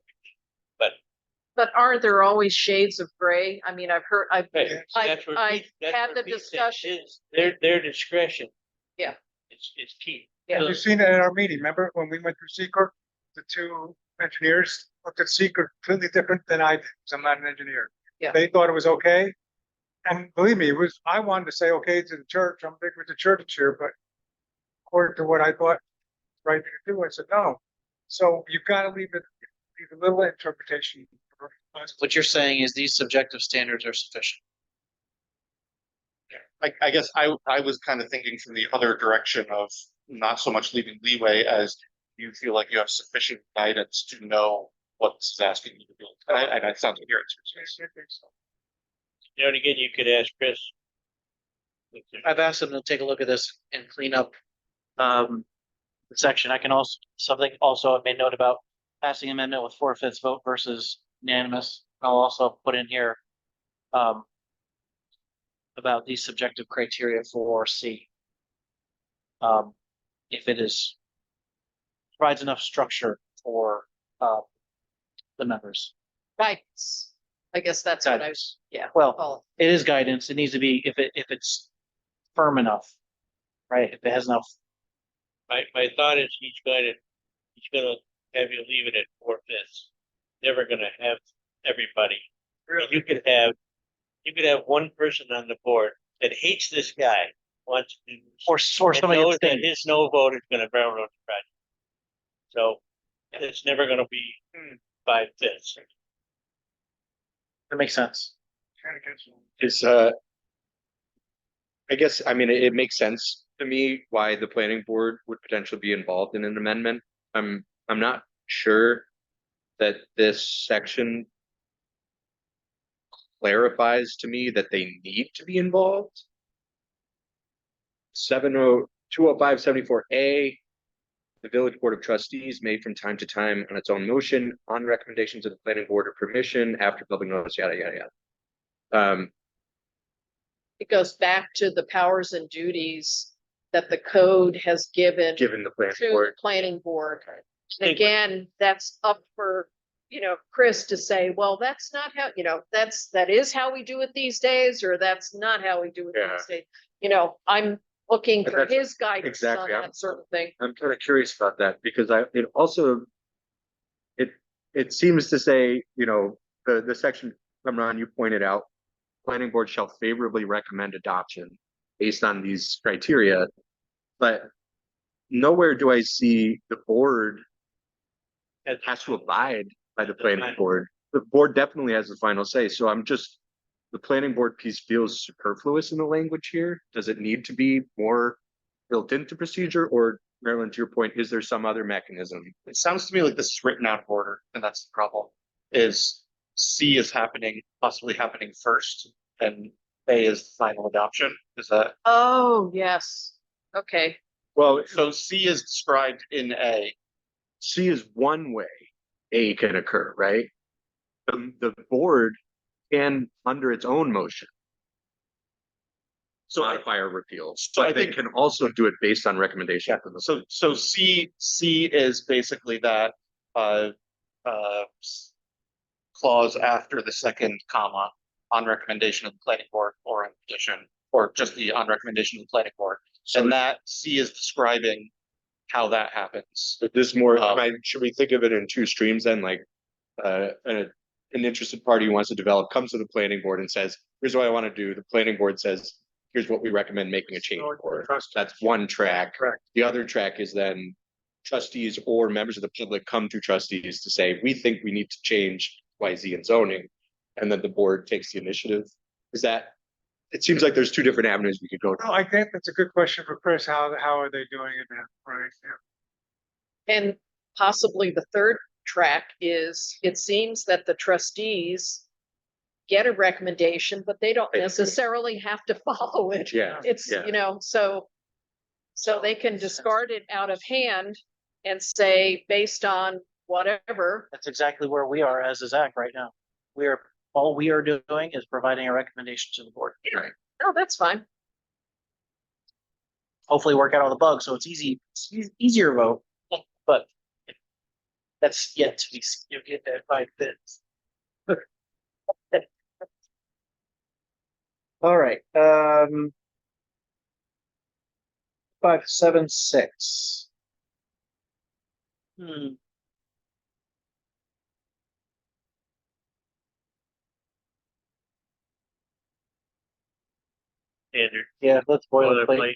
but aren't there always shades of gray? I mean, I've heard,
Hey,
I
that's where
I
Pete- that's
had
where
the
Pete said
discussion.
is their discretion.
Yeah.
It's key.
Yeah.
You've seen it at our meeting, remember when we went through secret? The two engineers looked at secret completely different than I did, because I'm not an engineer.
Yeah.
They thought it was okay. And believe me, I wanted to say okay to the church, I'm big with the church here, but according to what I thought, right thing to do, I said no. So you've got to leave a little interpretation. for us.
What you're saying is these subjective standards are sufficient.
I guess I was kind of thinking from the other direction of not so much leaving leeway as you feel like you have sufficient guidance to know what this is asking you to do. And that sounds like your answer.
You know, and again, you could ask Chris.
I've asked them to take a look at this and clean up the section. I can also, something also I made note about passing amendment with 4/5 vote versus unanimous. I'll also put in here about these subjective criteria for C. If it is provides enough structure for the members.
Guidance. I guess that's what I was,
Guidance.
yeah.
Well,
Oh,
it is guidance. It needs to be if it's firm enough, right? If it has enough.
My thought is he's gonna have you leave it at 4/5. Never gonna have everybody. You could have one person on the board that hates this guy, wants to.
Or
and
somebody
knows that
abstain.
his no vote is gonna railroad the project. So it's never gonna be 5/5.
That makes sense.
Kind of gets.
Is, I guess, I mean, it makes sense to me why the planning board would potentially be involved in an amendment. I'm not sure that this section clarifies to me that they need to be involved. 205-74A, the village board of trustees may from time to time on its own motion, on recommendations of the planning board or permission after public notice, yada, yada, yada.
it goes back to the powers and duties that the code has given
Given the planning
to the
board.
planning board. And again, that's up for, Chris to say, well, that's not how, that is how we do it these days, or that's not how we do it
Yeah.
these days. I'm looking
But
for
that's
his guidance on
exactly,
that sort of thing.
I'm kind of curious about that because it also, it seems to say, the section, Ron, you pointed out, planning board shall favorably recommend adoption based on these criteria. But nowhere do I see the board has to abide by the planning board. The board definitely has the final say. So the planning board piece feels superfluous in the language here. Does it need to be more built into procedure, or Marilyn, to your point, is there some other mechanism?
It sounds to me like this is written out of order, and that's the problem. Is C is possibly happening first, and A is final adoption. Is that
Oh, yes. Okay.
Well,
so? C is described in A.
C is one way A can occur, right? The board can, under its own motion, modify or repeal.
So I
But they
think-
can also do it based on recommendation from the.
So C is basically that clause after the second comma on recommendation of the planning board or in petition, or just the on recommendation of the planning board. And that C is describing how that happens.
But this more,
Um,
should we think of it in two streams then, like, an interested party who wants to develop comes to the planning board and says, here's what I want to do. The planning board says, here's what we recommend making a change for. That's one track.
Correct.
The other track is then trustees or members of the public come to trustees to say, we think we need to change Y, Z in zoning. And then the board takes the initiative. Is that, it seems like there's two different avenues we could go
No,
to.
I think that's a good question for Chris. How are they doing it now? Right. Yeah.
And possibly the third track is, it seems that the trustees get a recommendation, but they don't
Right.
necessarily have to follow it.
Yeah.
It's,
yeah.
you know, so they can discard it out of hand and say, based on whatever,
That's exactly where we are as a Zach right now. All we are doing is providing a recommendation to the board.
oh, that's fine.
Hopefully work out all the bugs, so it's easier vote, but that's yet to be, seen. You'll get that 5 bits. All right, 576.
Standard.
Yeah, let's boilerplate.
Boilerplate.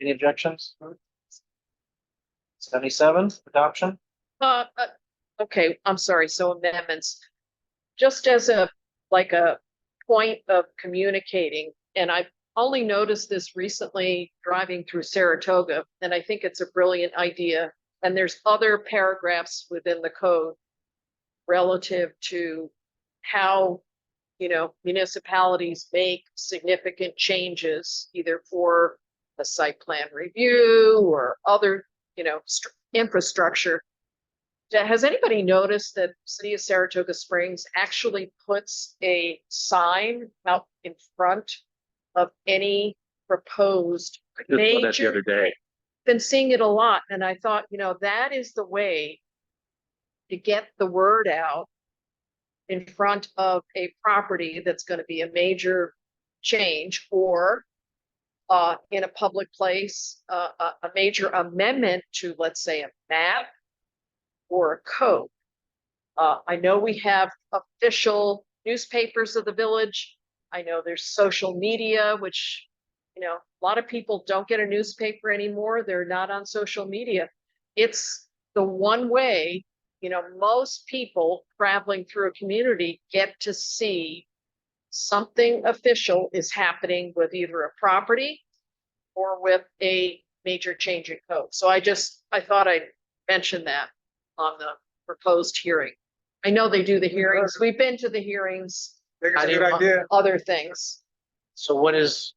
Any objections? 77, adoption?
Okay, I'm sorry, so amendments. Just as a point of communicating, and I only noticed this recently driving through Saratoga, and I think it's a brilliant idea. And there's other paragraphs within the code relative to how, municipalities make significant changes, either for a site plan review or other, infrastructure. Has anybody noticed that City of Saratoga Springs actually puts a sign out in front of any proposed
I just saw that the
major?
other day.
Been seeing it a lot, and I thought, that is the way to get the word out in front of a property that's going to be a major change, or in a public place, a major amendment to, let's say, a map or a code. I know we have official newspapers of the village. I know there's social media, which, a lot of people don't get a newspaper anymore. They're not on social media. It's the one way, most people traveling through a community get to see something official is happening with either a property or with a major change in code. So I thought I'd mention that on the proposed hearing. I know they do the hearings. We've been to the hearings,
I think it's
I
a good
didn't-
idea.
other things.
So what is,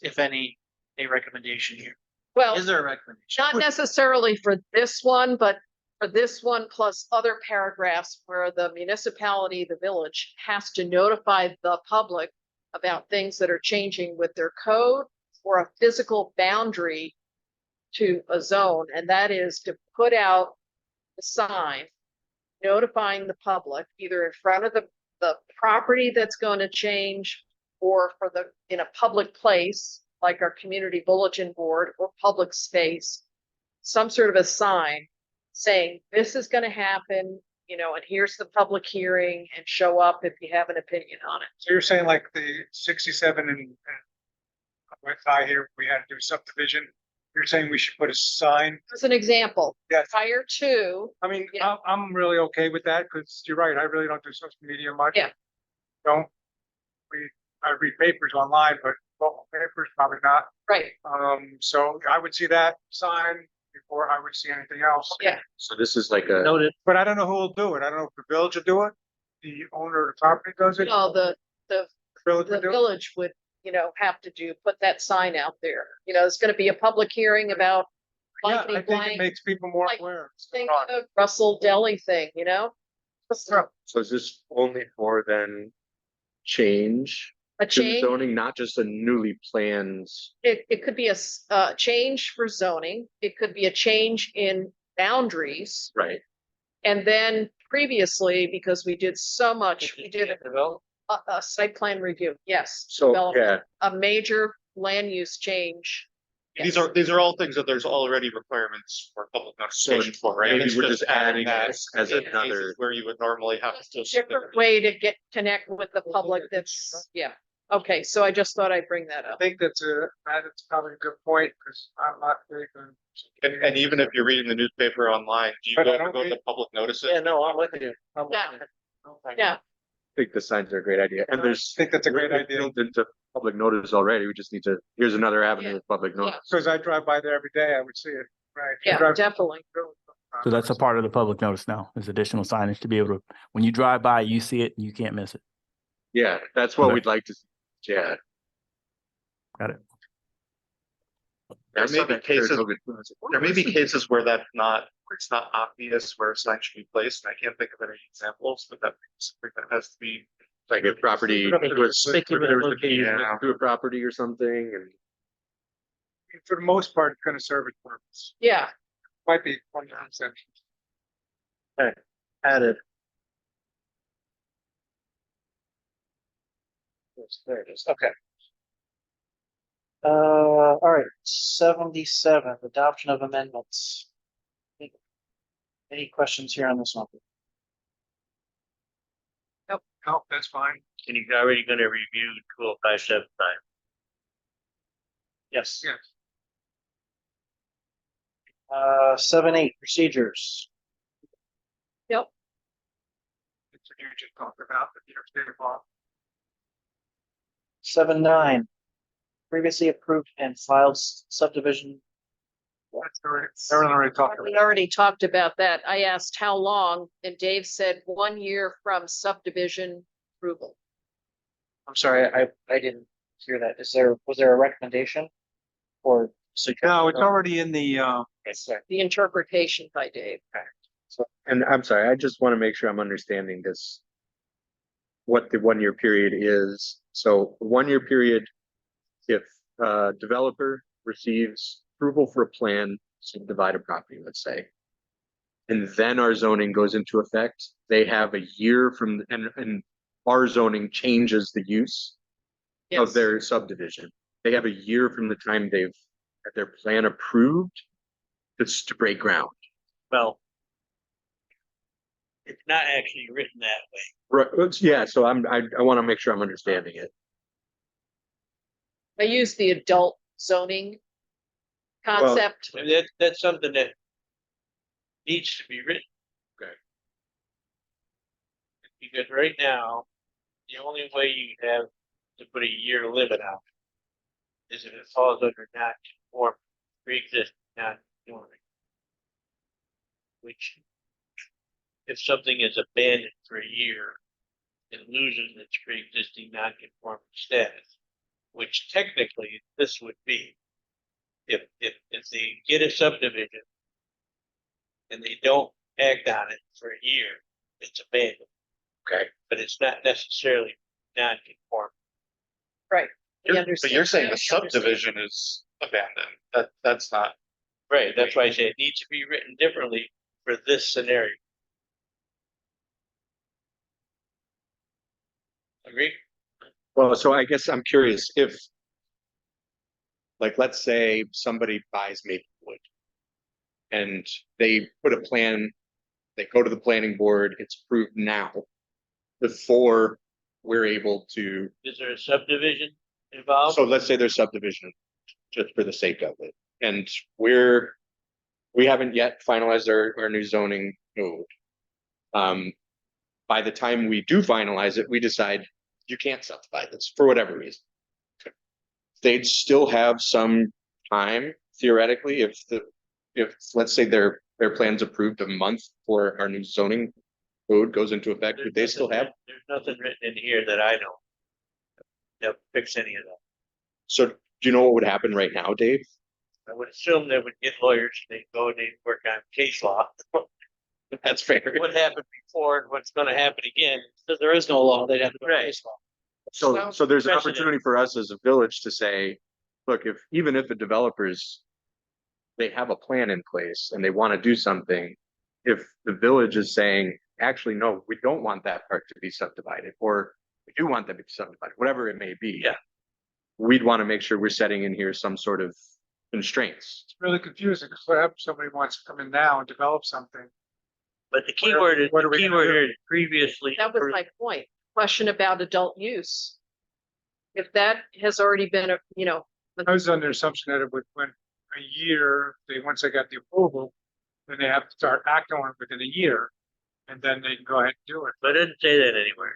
if any, a recommendation here?
Well,
Is there a recommendation?
not necessarily for this one, but for this one plus other paragraphs where the municipality, the village, has to notify the public about things that are changing with their code or a physical boundary to a zone, and that is to put out a sign notifying the public, either in front of the property that's going to change, or in a public place, like our community bulletin board or public space, some sort of a sign saying this is going to happen, and here's the public hearing, and show up if you have an opinion on it.
So you're saying like the 67 and went by here, we had to do subdivision. You're saying we should put a sign?
As an example,
Yes.
prior to,
I mean,
Yeah.
I'm really okay with that because you're right. I really don't do social media much.
Yeah.
I read papers online, but local papers, probably not.
right,
So I would see that sign before I would see anything else.
yeah,
So this is like a,
Noted.
But I don't know who will do it. I don't know if the village will do it. The owner of the property does it.
no, the
Village
the
will do it.
village would, have to put that sign out there. It's gonna be a public hearing about
Yeah, I
blankety
think it
blank.
makes people more
Like-
aware.
Think of Russell Deli thing,
so is this only for then change
A
to the
change,
zoning, not just a newly planned?
it could be a change for zoning, it could be a change in boundaries.
Right.
And then previously, because we did so much, we did A site plan review, yes.
So,
development.
yeah,
A major land use change.
These
Yes.
these are all things that there's already requirements for public notification for, right?
maybe
It's
we're just adding
that
this as
in cases
another.
where you would normally have to.
Different way to connect with the public that's, yeah. Okay, so I just thought I'd bring that
I
up.
think that's probably a good point, because I'm not very good.
And even if you're reading the newspaper online, do you
But I
go
don't
to
read-
public notices?
Yeah, no, I'm with you. I'm with
Yeah.
you.
Yeah,
I think the signs are a great idea, and there's.
I think that's a great
we're
idea.
built into public notice already, we just need to, here's another avenue
Yeah.
of public notice.
Because I drive by there every day, I would see it, right? I
yeah,
drive-
definitely.
So that's a part of the public notice now, is additional signage to be able to, when you drive by, you see it, and you can't miss it.
Yeah, that's what
Okay.
we'd like to, see. Yeah.
Got it.
There may be cases,
Saratoga-
there may be cases where that's not, where it's not obvious where a sign should be placed, and I can't think of any examples, but that's something that has to be.
Like a property,
Probably
was,
conspicuous
there was a
location.
easement to a property or something, and
For the most part, it's gonna serve its purpose.
Yeah,
Might be one exception.
Added. Yes, there it is, okay. All right, 77, adoption of amendments. Any questions here on this one?
No, that's fine.
And you're already gonna review 20575.
Yes.
Yes.
7-8, procedures.
It's what you just talked about, the New York State law.
7-9, previously approved and filed subdivision.
That's already, everyone already talked about
we
it.
already talked about that. I asked how long, and Dave said 1 year from subdivision approval.
I'm sorry, I didn't hear that. Was there a recommendation? Or?
No, it's already in the,
The interpretation by Dave.
so, and I'm sorry, I just want to make sure I'm understanding this. What the 1 year period is, so 1 year period, if a developer receives approval for a plan to divide a property, let's say. And then our zoning goes into effect, they have a year from, and our zoning changes the use of
Yes.
their subdivision. They have a year from the time they've had their plan approved to break ground.
Well, it's not actually written that way.
Right, yeah, so I want to make sure I'm understanding it.
I use the adult zoning concept.
And that's something that needs to be written.
Okay.
Because right now, the only way you have to put a year limit on it is if it falls under non-conforming, pre-existing non-conforming. Which, if something is abandoned for a year, it loses its pre-existing non-conforming status, which technically this would be. If they get a subdivision and they don't act on it for a year, it's abandoned.
Okay.
But it's not necessarily non-conforming.
Right. We
But
understand.
you're saying the
We understand.
subdivision is abandoned, that's not.
Right, that's why I say it needs to be written differently for this scenario. Agree?
Well, so I guess I'm curious if. Like, let's say somebody buys Maplewood. And they put a plan, they go to the planning board, it's approved now. Before we're able to,
Is there a subdivision involved?
so let's say there's subdivision, just for the sake of it, and we haven't yet finalized our new zoning code. By the time we do finalize it, we decide you can't subdivide this for whatever reason. They'd still have some time theoretically if let's say their plan's approved a month before our new zoning code goes into effect, would they
There's
still
nothing-
have?
There's nothing written in here that I know. They'll fix any of that.
So do you know what would happen right now, Dave?
I would assume they would get lawyers, they'd go and they'd work on case law.
That's fair.
What happened before and what's gonna happen again.
Because there is no law, they'd have to.
Right.
Case law.
So there's an
Precedent.
opportunity for us as a village to say, look, even if the developers. They have a plan in place and they want to do something. If the village is saying, actually, no, we don't want that part to be subdivided, or we do want them to be subdivided, whatever it may be.
Yeah.
We'd want to make sure we're setting in here some sort of constraints.
It's really confusing, because what happens if somebody wants to come in now and develop something?
But the
What are-
keyword is,
what are
the
we gonna
keyword
do?
here is previously.
That was
approved.
my point. Question about adult use. If that has already been,
I was under the assumption that it would, when a year, once they got the approval, then they have to start acting on it within a year. And then they can go ahead and do it.
But it didn't say that anywhere.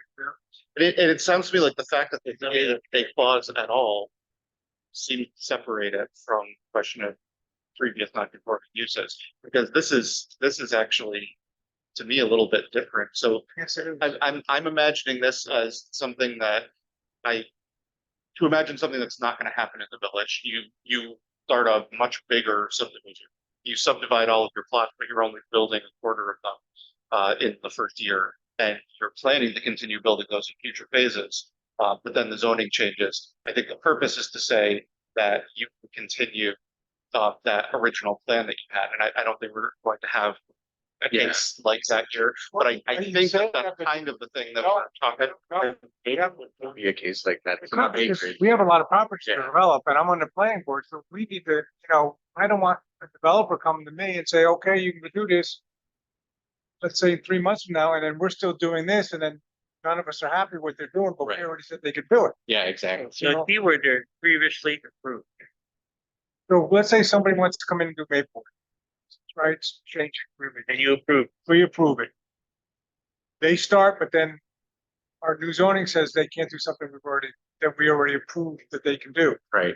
And it sounds to me like the fact that they made a clause at all seems separated from question of previous non-conforming uses, because this is actually, to me, a little bit different. So
Yes, it is.
I'm imagining this as something that to imagine something that's not gonna happen in the village, you start a much bigger subdivision. You subdivide all of your plots, but you're only building a quarter of them in the first year, and you're planning to continue building those in future phases. But then the zoning changes. I think the purpose is to say that you can continue that original plan that you had, and I don't think we're going to have a
Yeah.
case like that here, but I
Are you
think
saying
that that's
that-
kind of the thing that
No,
we're talking.
No,
Would be a case like that. It's not
because
acreage.
we have a lot of properties to
Yeah.
develop, and I'm on the planning board, so we need to, I don't want a developer coming to me and say, okay, you can do this. Let's say 3 months from now, and then we're still doing this, and then none of us are happy with what they're doing, but we
Right.
already said they could do it.
Yeah, exactly.
So the keyword there is previously approved.
So let's say somebody wants to come in and do Maple, right, change agreement,
And you approve.
we approve it. They start, but then our new zoning says they can't do something that we already approved that they can do.
Right.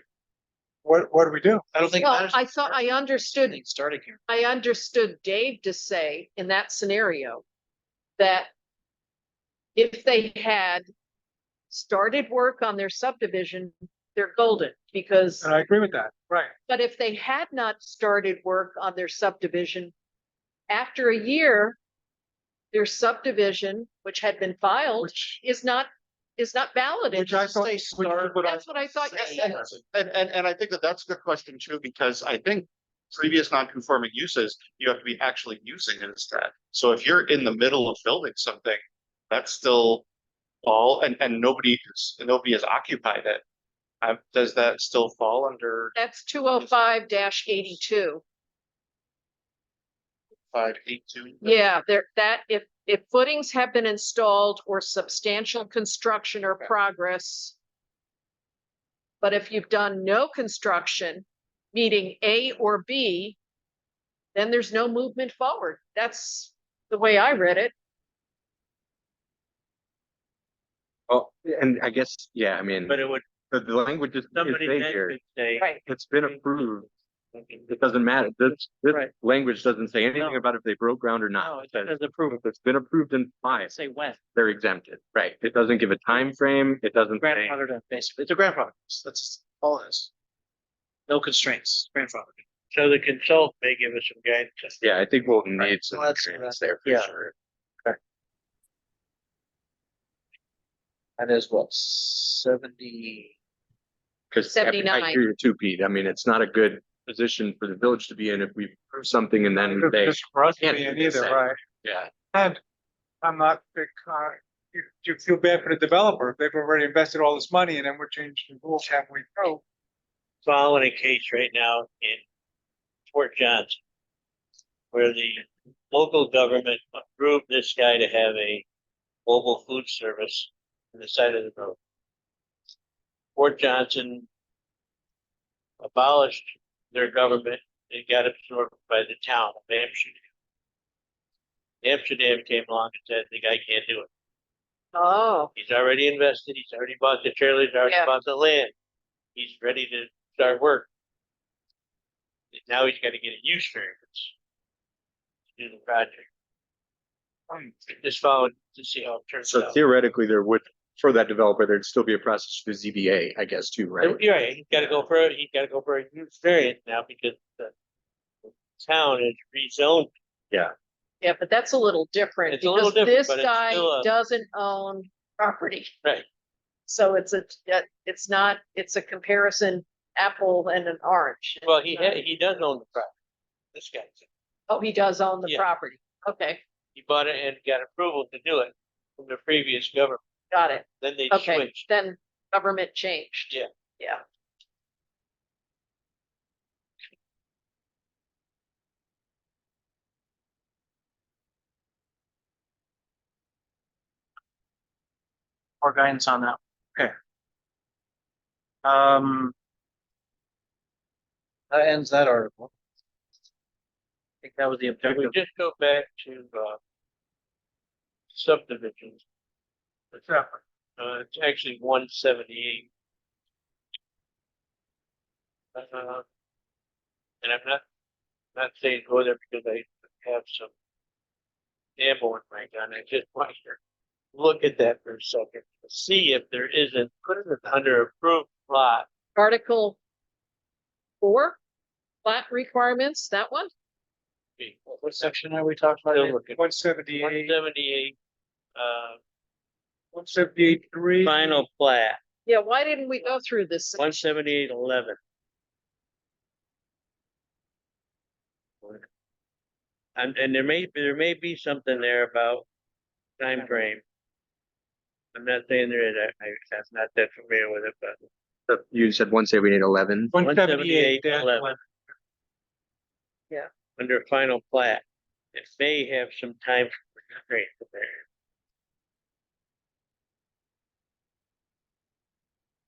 What do we do?
I don't think. it
well,
matters.
I thought I understood
Starting here.
I understood Dave to say in that scenario that if they had started work on their subdivision, they're golden because,
And I agree with that, right?
but if they had not started work on their subdivision, after a year, their subdivision, which had been filed,
Which,
is not valid.
which I thought,
Say
which
start-
is what I-
That's what I thought you said.
And I think that that's a good question too, because I think previous non-conforming uses, you have to be actually using it instead. So if you're in the middle of building something, that's still all, and nobody has occupied it. Does that still fall under
That's 205-82.
582?
Yeah, if footings have been installed or substantial construction or progress. But if you've done no construction, meeting A or B, then there's no movement forward. That's the way I read it.
Well, and I guess, yeah, I mean,
But it would,
the language is
somebody
vague
then
here.
could say.
Right.
It's been approved. It doesn't matter. This
Right.
language doesn't say anything
No.
about if they broke ground or
No,
not.
it says approved.
If it's been approved in 5,
Say when.
they're exempted. Right. It doesn't give a time frame. It doesn't say.
Grandfathered in, basically. It's a grandfather. That's all it is. No constraints, grandfather.
So the consultant may give us some guidance.
Yeah, I think we'll need some
Well, that's-
guidance there for
yeah.
sure.
That is what, 70?
Because I
79.
hear you too, Pete. I mean, it's not a good position for the village to be in if we approve something and then they.
just for us to
can't
be in
do the
either,
same.
right?
Yeah,
And I'm not big, you feel bad for the developer, if they've already invested all this money and then we're changing the rules halfway through.
Following a case right now in Fort Johnson, where the local government approved this guy to have a mobile food service on the side of the road. Fort Johnson abolished their government and got absorbed by the town of Amsterdam. Amsterdam came along and said, the guy can't do it.
Oh,
He's already invested, he's already bought the trailer, he's already
Yeah.
bought the land. He's ready to start work. Now he's gotta get a use variance to do the project. Just following to see how it turns
so
out.
theoretically, there would, for that developer, there'd still be a process for the ZBA, I guess, too, right?
You're right, he's gotta go for a use variance now because the town is rezoned.
yeah, but that's a little different
It's a little
because
different,
this
but it's
guy
still a-
doesn't own property.
Right.
So it's a comparison apple and an orange.
Well, he does own the property. This guy,
Oh, he does own the
Yeah.
property. Okay,
he bought it and got approval to do it from the previous government.
got it.
then they
Okay,
switched.
then government changed.
Yeah.
Yeah.
More guidance on that. Okay. Um. That ends that article. I think that was the
Can we
objective.
just go back to, subdivisions? It's actually 178. And I'm not saying go there because I have some ammo in my gun. I just want you to look at that for a second, to see if there isn't, put it under approved plot.
Article 4, plat requirements, that one?
What section are we talking about?
Still
here?
looking.
178,
178,
178, 3.
final plat,
Yeah, why didn't we go through this?
178.11. And there may be something there about time frame. I'm not saying there is, I'm not that familiar with it, but
You said 178.11.
178,
178.11.
Yeah.
Under final plat, it may have some time constraint there.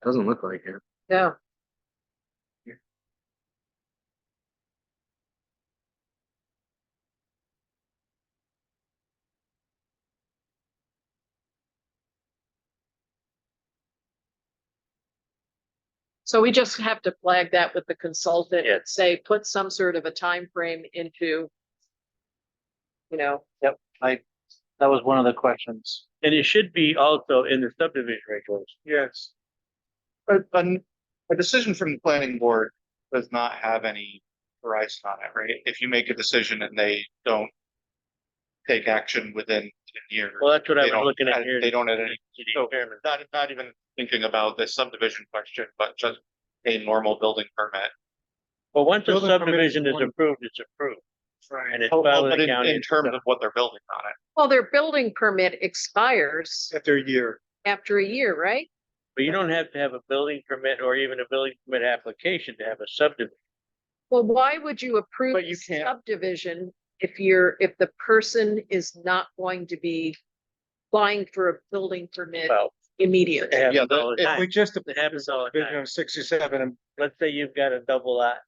Doesn't look like it.
Yeah. So we just have to flag that with the consultant
Yeah.
and say, put some sort of a time frame into, you know,
That was one of the questions.
And it should be also in the subdivision regulations.
Yes.
A decision from the planning board does not have any horizon on it, right? If you make a decision and they don't take action within 10 years.
Well, that's what I
they
was
don't
looking at
add-
here.
They don't add any,
To
so
determine.
not even thinking about the subdivision question, but just a normal building permit.
Well, once a
Building permit is
subdivision is
one-
approved, it's approved,
Right.
and it's
Oh,
filed with
but
the
in,
county.
in terms of what they're building on it.
well, their building permit expires
At their year.
after a year, right?
But you don't have to have a building permit or even a building permit application to have a subdivision.
Well, why would you approve
But you
a
can't-
subdivision if the person is not going to be applying for a building permit
Well,
immediately?
it
Yeah,
happens all the
If
time.
we just
It happens all the
division
time.
of 67 and
Let's say you've got a double lot,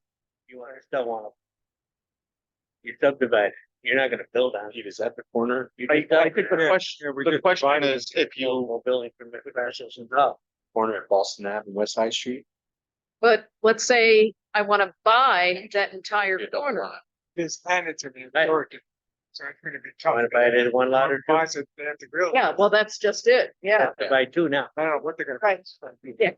you want to still want to. You subdivide, it. You're not gonna build on it. Is that the corner?
I think the question is if you,
Multiple building permit process and all.
Corner at Boston Ave and West High Street.
But let's say I want to buy that entire corner.
it's tenants in the
Right.
authority. So it's gonna be tough.
Want to buy it in one lot or two?
Buys it, they have to grill. it.
Yeah, well, that's just it. Yeah,
Have to buy two now.
I don't know what they're gonna.
right. Yeah.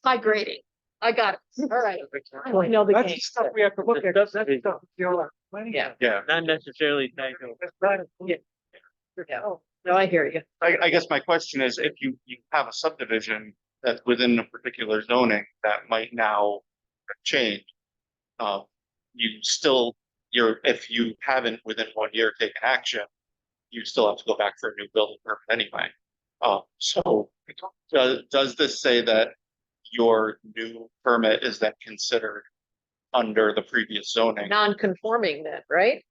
High grading. I got it. All right. I know the
That's
game.
the stuff we have to look at.
That's
That's
the-
stuff, you know, planning.
Yeah.
yeah,
Not necessarily tied to.
That's right.
Yeah. Oh, no, I hear you.
I guess my question is if you have a subdivision that's within a particular zoning that might now change. You still, if you haven't within 1 year taken action, you still have to go back for a new building permit anyway. So does this say that your new permit is then considered under the previous zoning?
Non-conforming then, right?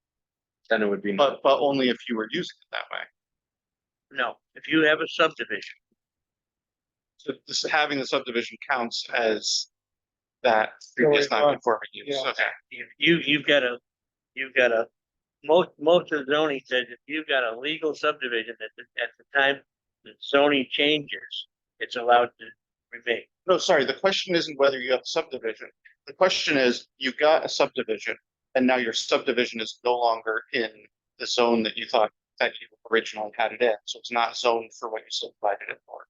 Then it would be.
But only if you were using it that way.
No, if you have a subdivision,
So this, having the subdivision counts as that previous
Going on.
non-conforming use,
Yeah.
okay.
you've got a, most of the zoning says if you've got a legal subdivision at the time the zoning changes, it's allowed to remain.
No, sorry, the question isn't whether you have a subdivision. The question is, you got a subdivision and now your subdivision is no longer in the zone that you thought that you originally had it in. So it's not zoned for what you subdivided it for.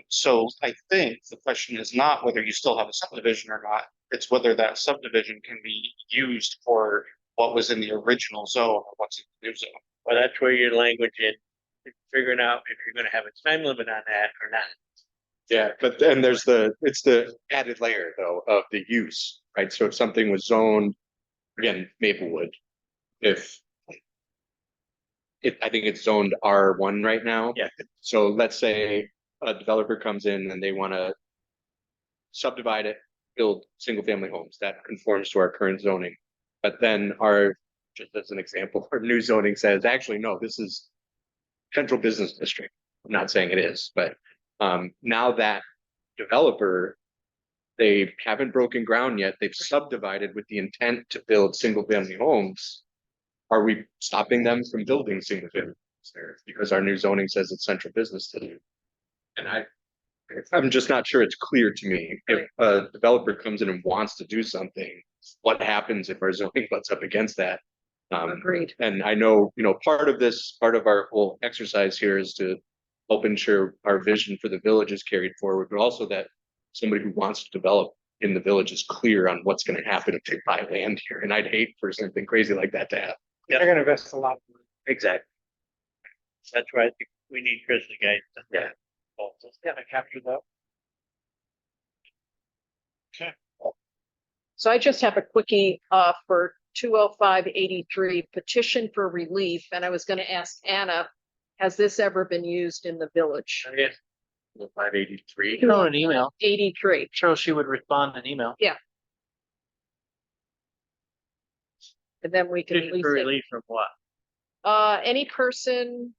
So I think the question is not whether you still have a subdivision or not. It's whether that subdivision can be used for what was in the original zone or what's in the new zone.
Well, that's where your language in, figuring out if you're gonna have a time limit on that or not.
Yeah, but then it's the added layer though of the use, right? So if something was zoned, again, Maplewood, if I think it's zoned R1 right now.
Yeah.
So let's say a developer comes in and they want to subdivide it, build single family homes that conforms to our current zoning. But then just as an example, our new zoning says, actually, no, this is central business district. I'm not saying it is, but now that developer, they haven't broken ground yet. They've subdivided with the intent to build single family homes. Are we stopping them from building single family homes there because our new zoning says it's central business district? And I'm just not sure it's clear to me. If a developer comes in and wants to do something, what happens if our zoning butts up against that?
Agreed.
And I know, part of our whole exercise here is to help ensure our vision for the village is carried forward, but also that somebody who wants to develop in the village is clear on what's going to happen if they buy land here. And I'd hate for something crazy like that to happen.
They're gonna invest a lot.
Exactly. That's why I think we need Chris to guide.
Yeah.
Yeah, I captured that.
So I just have a quickie for 20583 petition for relief, and I was going to ask Anna, has this ever been used in the village?
Yeah.
583.
Throw an email.
83.
Sure, she would respond in email.
And then we can
Petition for
release it.
relief from what?
Any person,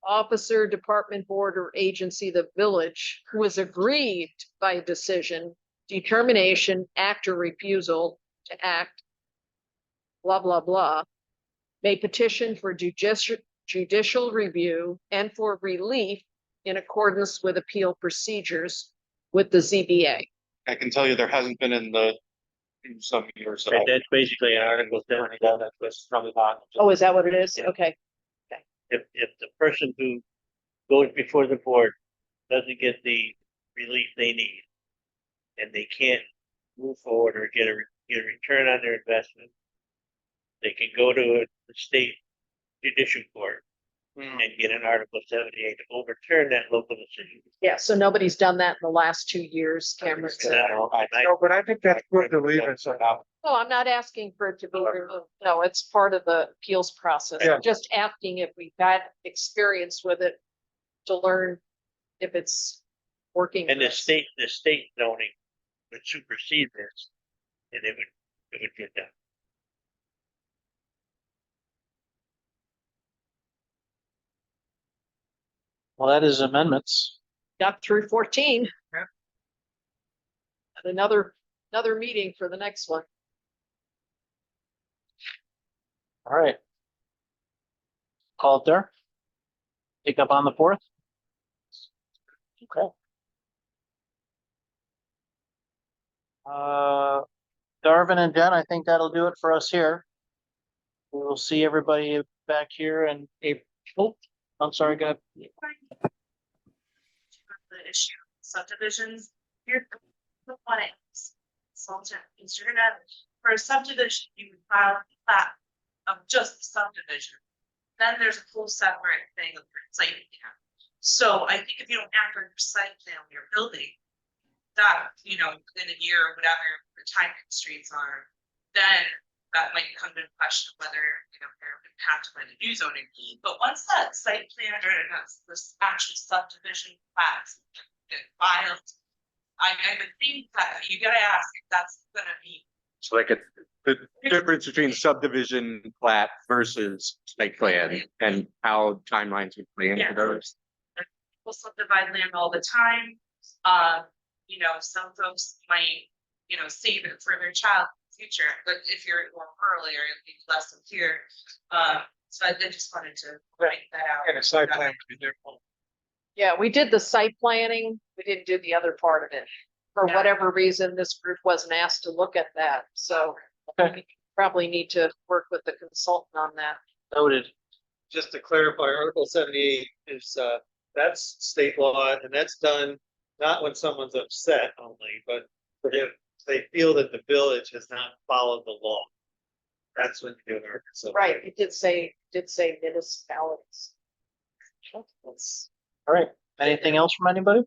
officer, department, board, or agency, of the village, who is aggrieved by a decision, determination, act, or refusal to act, blah, blah, blah, may petition for judicial review and for relief in accordance with appeal procedures with the ZBA.
I can tell you there hasn't been in some years.
Right, that's basically an Article 70, that's what's from the bottom.
Oh, is that what it is?
Yeah.
Okay.
If the person who goes before the board doesn't get the relief they need, and they can't move forward or get a return on their investment, they can go to the state judicial court and get an Article 78 to overturn that local decision.
Yeah, so nobody's done that in the last 2 years, Cameron said.
No,
No, but I think that's good to leave it. So
No, I'm not asking for it to be removed. No, it's part of the appeals process.
Yeah.
I'm just asking if we've had experience with it to learn if it's working.
And
for
the
us.
state zoning would supersede this, and it would get done.
Well, that is amendments.
Got through 14.
Yeah.
And another meeting for the next one.
All right. Call it there. Pick up on the 4th. Okay. Darvin and Jen, I think that'll do it for us here. We will see everybody back here in April. Oh, I'm sorry, go ahead.
The issue subdivisions, you're the one is Sultan, is you're gonna, for a subdivision, you would file a plat of just the subdivision. Then there's a whole separate thing of site plan. So I think if you don't act on your site plan, when you're building, that, within a year or whatever the time constraints are, then that might come into question whether, they're impacted by the new zoning. But once that site plan or this actual subdivision plats get filed, I would think that you gotta ask if that's gonna be.
So like the difference between subdivision plat versus site plan and how timelines would play into
Yeah.
those.
People subdivide land all the time. Some folks might, save it for their child in the future, but if you're more earlier, it'd be less than here. So I just wanted to write that out.
and a site plan would be different.
Yeah, we did the site planning. We didn't do the other part of it. For
Yeah.
whatever reason, this group wasn't asked to look at that, so we probably need to work with the consultant on that.
Noted.
Just to clarify, Article 78 is, that's state law, and that's done not when someone's upset only, but if they feel that the village has not followed the law. That's when you do an Arkansas.
Right, it did say municipalities. That's-
All right. Anything else from anybody?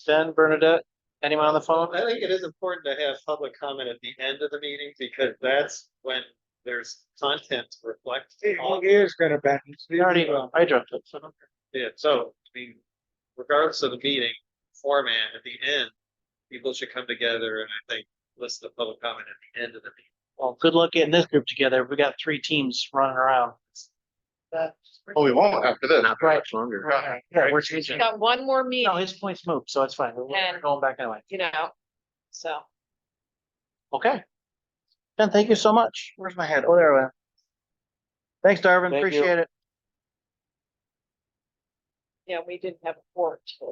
Jen, Bernadette, anyone on the phone?
I think it is important to have public comment at the end of the meeting, because that's when there's content to reflect.
He
on-
is gonna bend.
We already, I dropped it, so. I don't care.
Yeah, so, I mean, regardless of the meeting format, at the end, people should come together and I think list the public comment at the end of the meeting.
Well, good luck getting this group together. We got 3 teams running around.
Oh, we won't after this.
Not
Right.
much longer.
Right, yeah, we're changing.
Got one more
No,
meeting,
his points moved, so it's fine. We're
And-
going back anyway.
you know, so.
Okay. Ben, thank you so much. Where's my head? Oh, there we are. Thanks, Darvin.
Thank you.
Appreciate it.
Yeah, we didn't have a port. It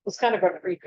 was kind of a freak.